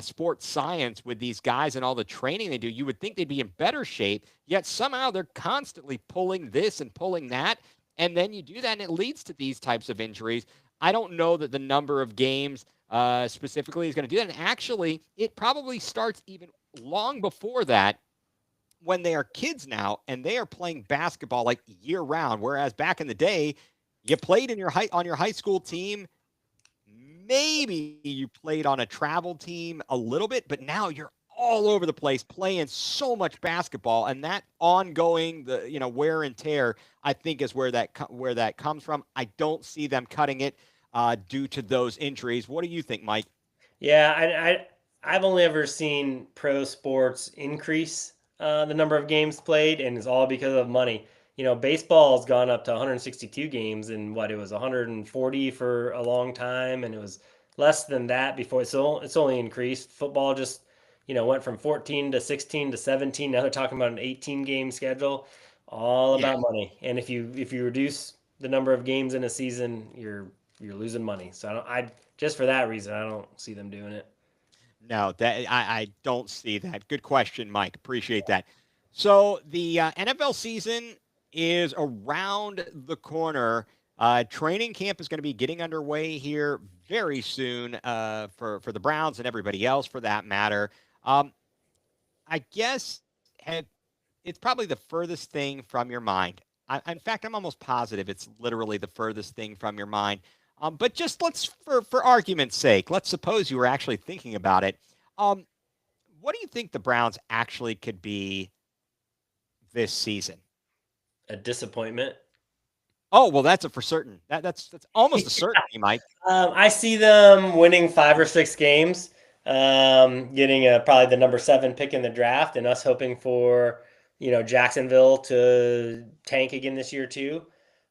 Sports science with these guys and all the training they do, you would think they'd be in better shape. Yet somehow they're constantly pulling this and pulling that, and then you do that, and it leads to these types of injuries. I don't know that the number of games specifically is going to do that. And actually, it probably starts even long before that when they are kids now and they are playing basketball like year round. Whereas back in the day, you played in your on your high school team. Maybe you played on a travel team a little bit, but now you're all over the place playing so much basketball, and that ongoing wear and tear, I think, is where that comes from. I don't see them cutting it due to those injuries. What do you think, Mike? Yeah, I've only ever seen pro sports increase the number of games played, and it's all because of money. Baseball's gone up to 162 games, and what it was 140 for a long time, and it was less than that before. So it's only increased. Football just went from 14 to 16 to 17. Now they're talking about an 18 game schedule. All Yeah. about money. And if you reduce the number of games in a season, you're losing money. So I just for that reason, I don't see them doing it. No, that I don't see that. Good question, Mike. Appreciate that. So the NFL season is around the corner. Training camp is going to be getting underway here very soon for the Browns and everybody else, for that matter. Um, I guess it's probably the furthest thing from your mind. In fact, I'm almost positive it's literally the furthest thing from your mind. But just for argument's sake, let's suppose you were actually thinking about it. Um, what do you think the Browns actually could be this season? A disappointment. Oh well, that's a for certain. That's almost a certainty, Mike. I see them winning 5 or 6 games, getting probably the number 7 pick in the draft, and us hoping for Jacksonville to tank again this year too.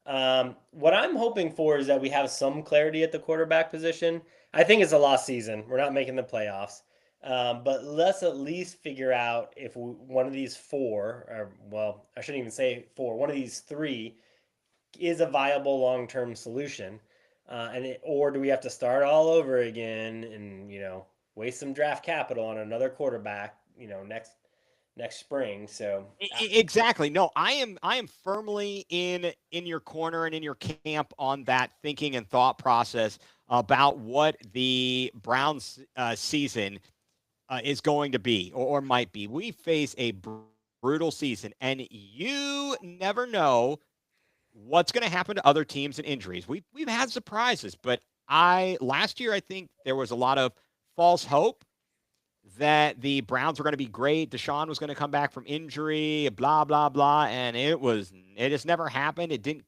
What I'm hoping for is that we have some clarity at the quarterback position. I think it's a lost season. We're not making the playoffs. But let's at least figure out if one of these four, or well, I shouldn't even say four, one of these three is a viable long-term solution, or do we have to start all over again and waste some draft capital on another quarterback next spring? So Exactly. No, I am firmly in your corner and in your camp on that thinking and thought process about what the Browns season is going to be or might be. We face a brutal season, and you never know what's going to happen to other teams and injuries. We've had surprises, but I last year I think there was a lot of false hope that the Browns were going to be great. Deshaun was going to come back from injury, blah blah blah, and it just never happened. It didn't.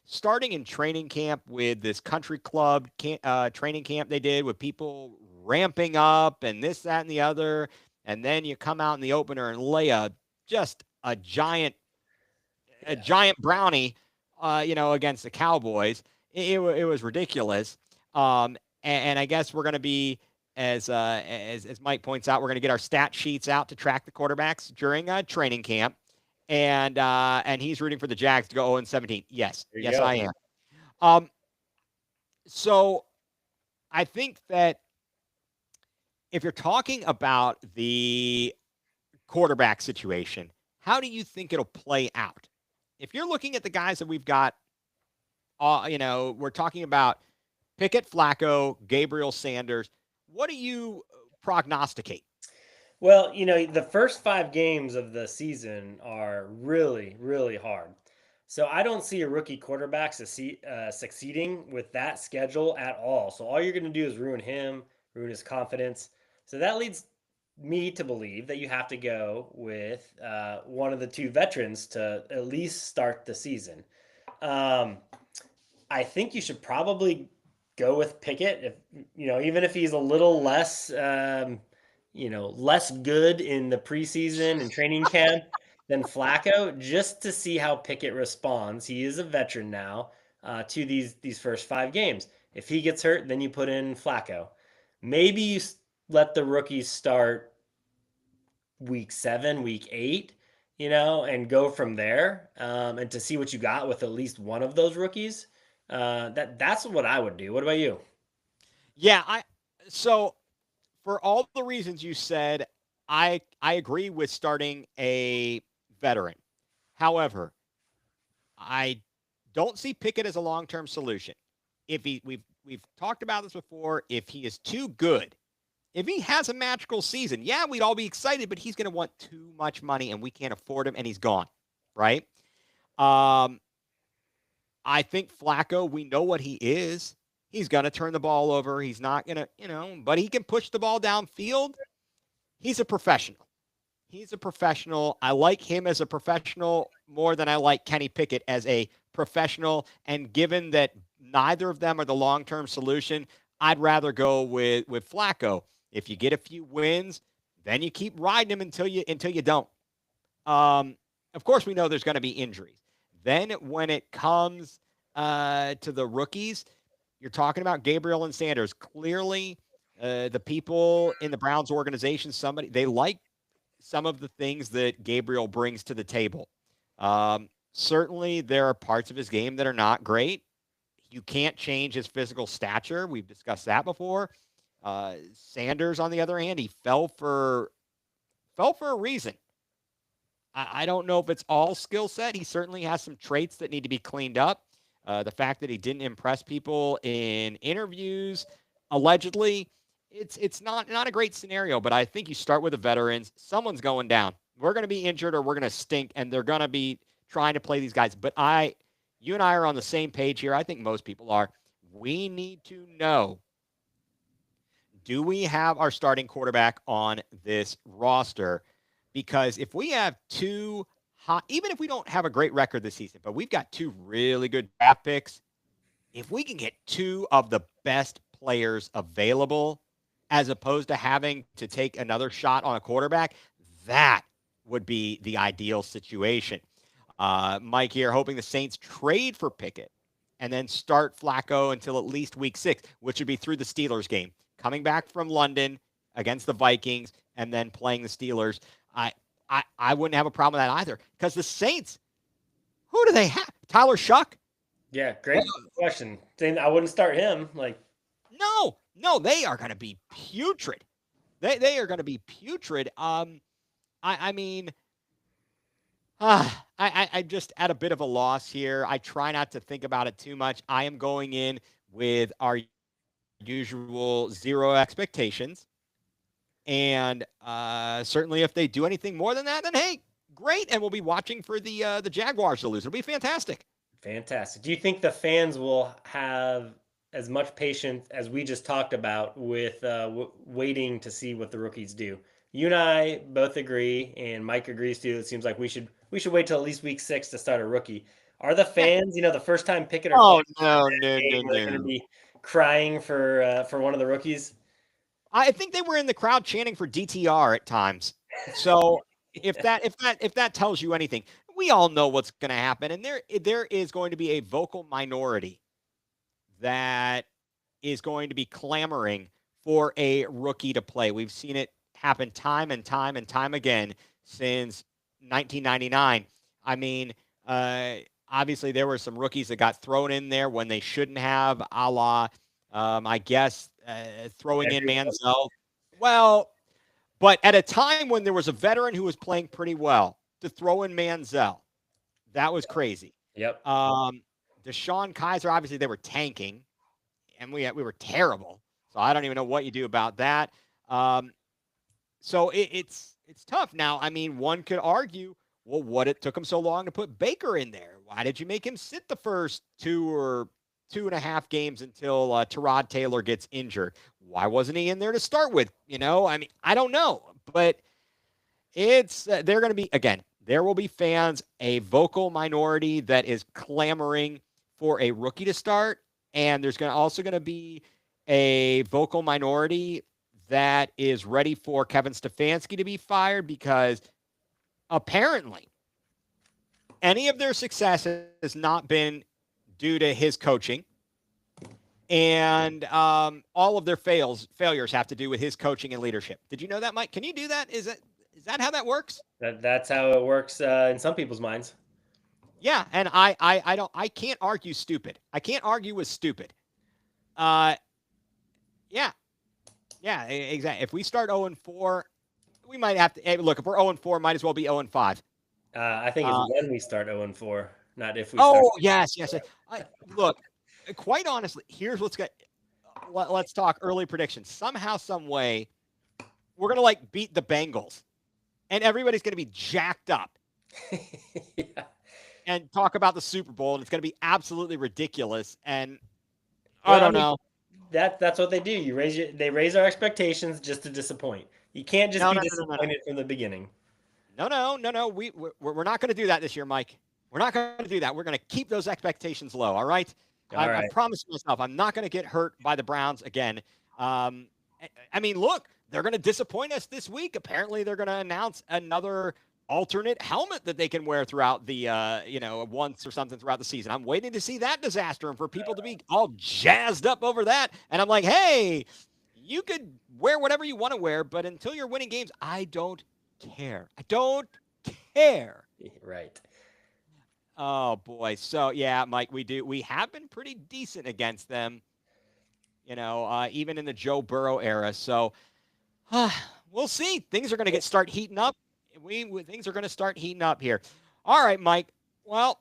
Starting in training camp with this country club training camp they did with people ramping up and this, that, and the other, and then you come out in the opener and lay just a giant brownie, against the Cowboys. It was ridiculous. And I guess we're going to be as Mike points out, we're going to get our stat sheets out to track the quarterbacks during training camp, and he's rooting for the Jags to go 0-17. Yes, I am. So I think that if you're talking about the quarterback situation, how do you think it'll play out? If you're looking at the guys that we've got, we're talking about Pickett, Flacco, Gabriel Sanders. What do you prognosticate? Well, the first 5 games of the season are really, really hard. So I don't see a rookie quarterback succeeding with that schedule at all. So all you're going to do is ruin him, ruin his confidence. So that leads me to believe that you have to go with one of the two veterans to at least start the season. Um, I think you should probably go with Pickett. If even if he's a little less, less good in the preseason and training camp than Flacco, just to see how Pickett responds. He is a veteran now to these first 5 games. If he gets hurt, then you put in Flacco. Maybe you let the rookies start week 7, week 8, and go from there, and to see what you got with at least one of those rookies. That's what I would do. What about you? Yeah, so for all the reasons you said, I agree with starting a veteran. However, I don't see Pickett as a long-term solution. If we've talked about this before, if he is too good, if he has a magical season, yeah, we'd all be excited, but he's going to want too much money and we can't afford him and he's gone, right? Um I think Flacco, we know what he is. He's going to turn the ball over. He's not going to, but he can push the ball downfield. He's a professional. He's a professional. I like him as a professional more than I like Kenny Pickett as a professional. And given that neither of them are the long-term solution, I'd rather go with Flacco. If you get a few wins, then you keep riding him until you don't. Um, of course, we know there's going to be injuries. Then when it comes to the rookies, you're talking about Gabriel and Sanders. Clearly, the people in the Browns organization, they like some of the things that Gabriel brings to the table. Certainly, there are parts of his game that are not great. You can't change his physical stature. We've discussed that before. Sanders, on the other hand, he fell for a reason. I don't know if it's all skill set. He certainly has some traits that need to be cleaned up. The fact that he didn't impress people in interviews, allegedly, it's not a great scenario. But I think you start with the veterans. Someone's going down. We're going to be injured or we're going to stink, and they're going to be trying to play these guys. But you and I are on the same page here. I think most people are. We need to know, do we have our starting quarterback on this roster? Because if we have two hot, even if we don't have a great record this season, but we've got two really good draft picks, if we can get two of the best players available, as opposed to having to take another shot on a quarterback, that would be the ideal situation. Mike here, hoping the Saints trade for Pickett and then start Flacco until at least week 6, which would be through the Steelers game. Coming back from London against the Vikings and then playing the Steelers. I wouldn't have a problem with that either, because the Saints, who do they have? Tyler Shuck? Yeah, great question. I wouldn't start him. Like, No, they are going to be putrid. They are going to be putrid. I mean, I just at a bit of a loss here. I try not to think about it too much. I am going in with our usual zero expectations. And certainly, if they do anything more than that, then hey, great, and we'll be watching for the Jaguars to lose. It'll be fantastic. fantastic. Do you think the fans will have as much patience as we just talked about with waiting to see what the rookies do? You and I both agree, and Mike agrees too. It seems like we should wait till at least week 6 to start a rookie. Are the Yeah. fans, the first time Pickett or Oh Flacco no, in no, a game, no, are they going to no. be crying for one of the rookies? I think they were in the crowd chanting for DTR at times. So if that tells you anything, we all know what's going to happen, and there is going to be a vocal minority that is going to be clamoring for a rookie to play. We've seen it happen time and time and time again since 1999. I mean, uh, obviously there were some rookies that got thrown in there when they shouldn't have, a la, I guess, throwing in Manziel. Well, but at a time when there was a veteran who was playing pretty well, to throw in Manziel, that was crazy. Yep. Deshaun Kaiser, obviously they were tanking, and we were terrible. So I don't even know what you do about that. Um, So it's tough. Now, I mean, one could argue, well, what it took him so long to put Baker in there? Why did you make him sit the first 2 or 2.5 games until Tyrod Taylor gets injured? Why wasn't he in there to start with? I mean, I don't know, but it's they're going to be again. There will be fans, a vocal minority that is clamoring for a rookie to start, and there's also going to be a vocal minority that is ready for Kevin Stefanski to be fired because apparently any of their success has not been due to his coaching, and all of their failures have to do with his coaching and leadership. Did you know that, Mike? Can you do that? Is that how that works? That's how it works in some people's minds. Yeah, and I can't argue stupid. I can't argue with stupid. Uh, yeah, yeah, exactly. If we start 0-4, we might have to look. If we're 0-4, might as well be 0-5. I think it's when we start 0-4, not if we start. Oh yes. Look, quite honestly, here's what's going. Let's talk early predictions. Somehow, some way, we're gonna beat the Bengals, and everybody's gonna be jacked up. Yeah. And talk about the Super Bowl, and it's going to be absolutely ridiculous. And I don't know. That's what they do. They raise our expectations just to disappoint. You can't just be disappointed from the beginning. No. We're not going to do that this year, Mike. We're not going to do that. We're going to keep those expectations low. All right. I promise myself I'm not going to get hurt by the Browns again. I mean, look, they're going to disappoint us this week. Apparently, they're going to announce another alternate helmet that they can wear throughout the once or something throughout the season. I'm waiting to see that disaster and for people to be all jazzed up over that. And I'm like, hey, you could wear whatever you want to wear, but until you're winning games, I don't care. I don't care. Right. Oh boy. So yeah, Mike, we have been pretty decent against them, even in the Joe Burrow era. So we'll see. Things are going to start heating up. Things are going to start heating up here. All right, Mike. Well,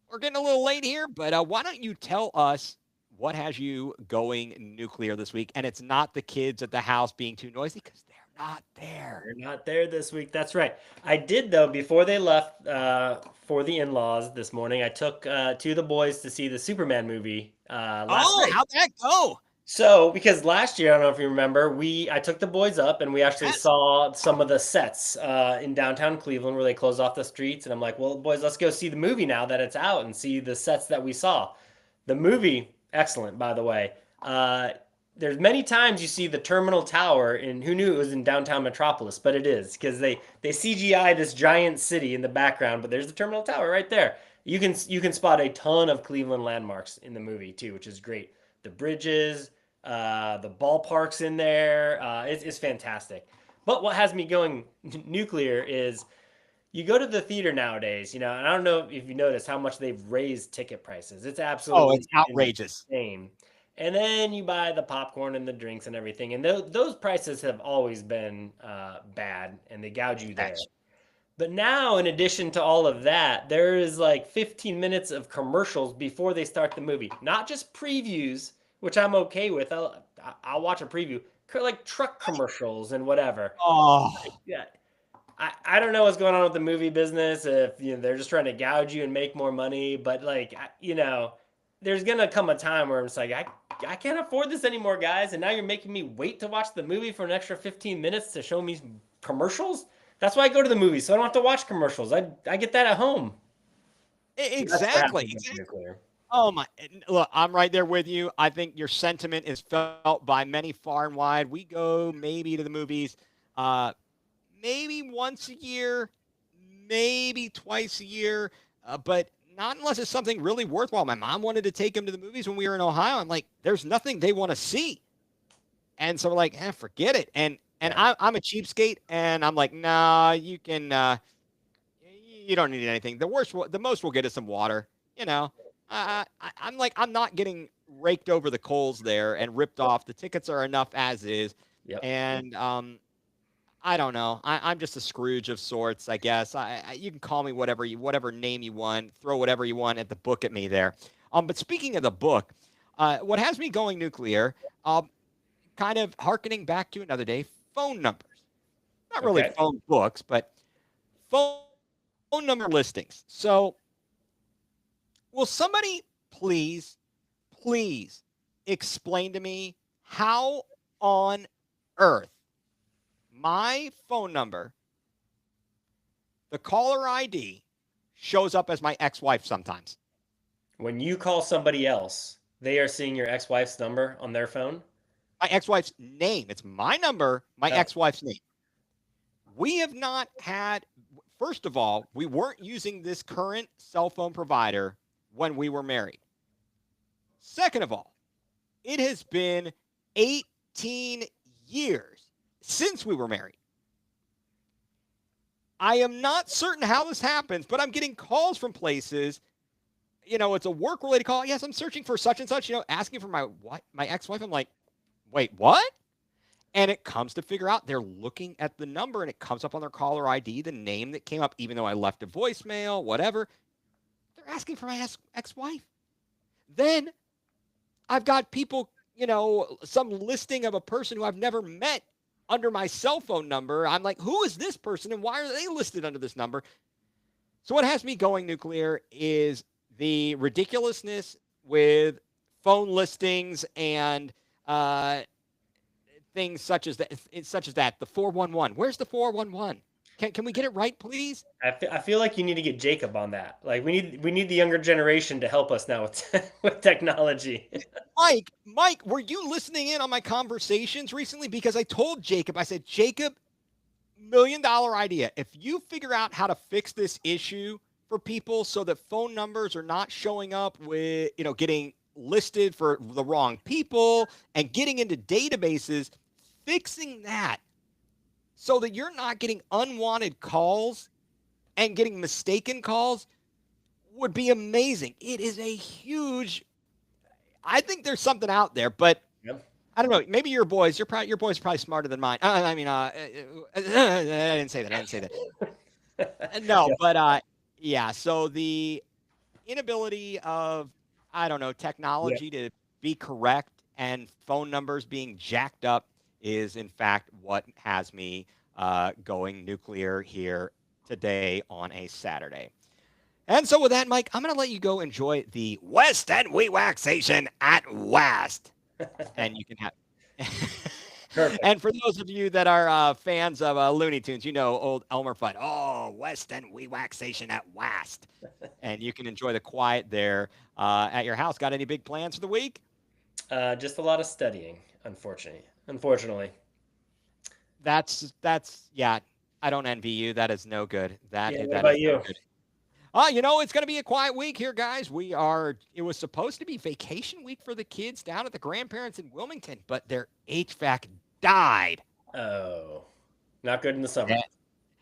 we're getting a little late here, but why don't you tell us what has you going nuclear this week? And it's not the kids at the house being too noisy because they're not there. They're not there this week. That's right. I did, though, before they left for the in-laws this morning, I took two of the boys to see the Superman movie last night. How'd that go? So, because last year, I don't know if you remember, I took the boys up and we actually saw some of the sets in downtown Cleveland where they closed off the streets. And I'm like, well, boys, let's go see the movie now that it's out and see the sets that we saw. The movie, excellent, by the way. There's many times you see the Terminal Tower, and who knew it was in downtown Metropolis, but it is because they CGI this giant city in the background, but there's the Terminal Tower right there. You can spot a ton of Cleveland landmarks in the movie too, which is great. The bridges, the ballparks in there, it's fantastic. But what has me going nuclear is you go to the theater nowadays, and I don't know if you noticed how much they've raised ticket prices. It's absolutely it's outrageous. insane. And then you buy the popcorn and the drinks and everything, and those prices have always been bad, and they gouge you there. But now, in addition to all of that, there is like 15 minutes of commercials before they start the movie. Not just previews, which I'm okay with. I'll watch a preview. Like truck commercials and whatever. Oh. Yeah. I don't know what's going on with the movie business. If they're just trying to gouge you and make more money. But there's going to come a time where it's like, I can't afford this anymore, guys. And now you're making me wait to watch the movie for an extra 15 minutes to show me commercials? That's why I go to the movies, so I don't have to watch commercials. I get that at home. Exactly. Oh my! Look, I'm right there with you. I think your sentiment is felt by many far and wide. We go maybe to the movies, maybe once a year, maybe twice a year, but not unless it's something really worthwhile. My mom wanted to take him to the movies when we were in Ohio. I'm like, there's nothing they want to see, and so we're like, forget it. And I'm a cheapskate, and I'm like, nah, you can, you don't need anything. The most we'll get is some water. I'm like, I'm not getting raked over the coals there and ripped off. The tickets are enough as is, and I don't know. I'm just a Scrooge of sorts, I guess. You can call me whatever name you want, throw whatever you want at the book at me there. But speaking of the book, what has me going nuclear, kind of hearkening back to another day. Phone numbers. not really Okay. phone books, but phone number listings. So will somebody please explain to me how on earth my phone number, the caller ID, shows up as my ex-wife sometimes? When you call somebody else, they are seeing your ex-wife's number on their phone? My ex-wife's name. It's my number, my Oh, ex-wife's name. We have not had, first of all, we weren't using this current cell phone provider when we were married. Second of all, it has been 18 years since we were married. I am not certain how this happens, but I'm getting calls from places. It's a work related call. Yes, I'm searching for such and such, asking for my ex-wife. I'm like, wait, what? And it comes to figure out they're looking at the number and it comes up on their caller ID, the name that came up, even though I left a voicemail, whatever. They're asking for my ex-wife. Then I've got people, some listing of a person who I've never met under my cell phone number. I'm like, who is this person and why are they listed under this number? So what has me going nuclear is the ridiculousness with phone listings and things such as that. The 411. Where's the 411? Can we get it right, please? I feel like you need to get Jacob on that. Like we need the younger generation to help us now with with technology. Mike, were you listening in on my conversations recently? Because I told Jacob, I said, Jacob, $1 million idea. If you figure out how to fix this issue for people so that phone numbers are not showing up with, getting listed for the wrong people and getting into databases, fixing that so that you're not getting unwanted calls and getting mistaken calls would be amazing. It is a huge, I think there's something out there, but Yep. I don't know. Maybe your boys are probably smarter than mine. I mean, I didn't say that. I didn't say that. No, Yeah. but yeah. So the inability of, I don't know, Yeah. technology to be correct and phone numbers being jacked up is in fact what has me going nuclear here today on a Saturday. And so with that, Mike, I'm going to let you go enjoy the West End Waxation at West. And you can have. Perfect. And for those of you that are fans of Looney Tunes, old Elmer Fudd. Oh, West End Waxation at West. And you can enjoy the quiet there at your house. Got any big plans for the week? Just a lot of studying, unfortunately. That's yeah. I don't envy you. That is no good. Yeah. What That is about no you? good. It's going to be a quiet week here, guys. It was supposed to be vacation week for the kids down at the grandparents in Wilmington, but their HVAC died. Oh, not good in the summer. Yeah.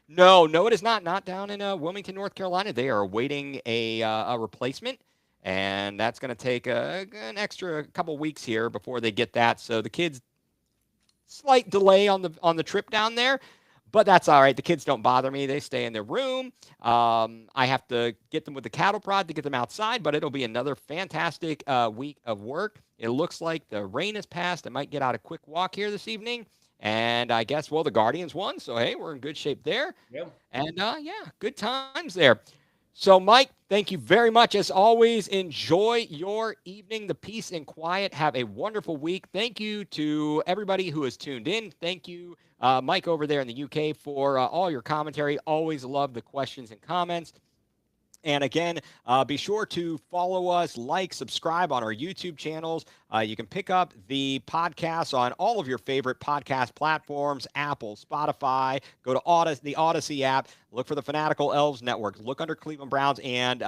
No, it is not. Not down in Wilmington, North Carolina. They are awaiting a replacement, and that's going to take an extra couple weeks here before they get that. So the kids, slight delay on the trip down there, but that's all right. The kids don't bother me. They stay in their room. I have to get them with the cattle prod to get them outside, but it'll be another fantastic week of work. It looks like the rain has passed. I might get out a quick walk here this evening. And I guess, well, the Guardians won. So, hey, we're in good shape there. Yeah. And yeah, good times there. So, Mike, thank you very much. As always, enjoy your evening, the peace and quiet. Have a wonderful week. Thank you to everybody who has tuned in. Thank you, Mike, over there in the UK, for all your commentary. Always love the questions and comments. And again, be sure to follow us, like, subscribe on our YouTube channels. You can pick up the podcasts on all of your favorite podcast platforms, Apple, Spotify. Go to the Odyssey app. Look for the Fanatical Elves Network. Look under Cleveland Browns and,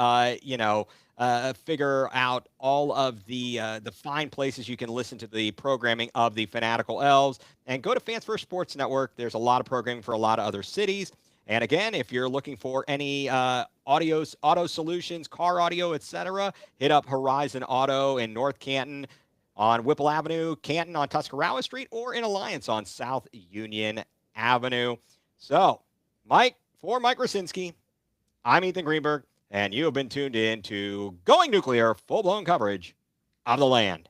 figure out all of the fine places you can listen to the programming of the Fanatical Elves. And go to Fans First Sports Network. There's a lot of programming for a lot of other cities. And again, if you're looking for any auto solutions, car audio, etc., hit up Horizon Auto in North Canton on Whipple Avenue, Canton on Tuscarawas Street, or in Alliance on South Union Avenue. So, Mike Rasinski, I'm Ethan Greenberg, and you have been tuned in to Going nuCLEar, full-blown coverage of the land.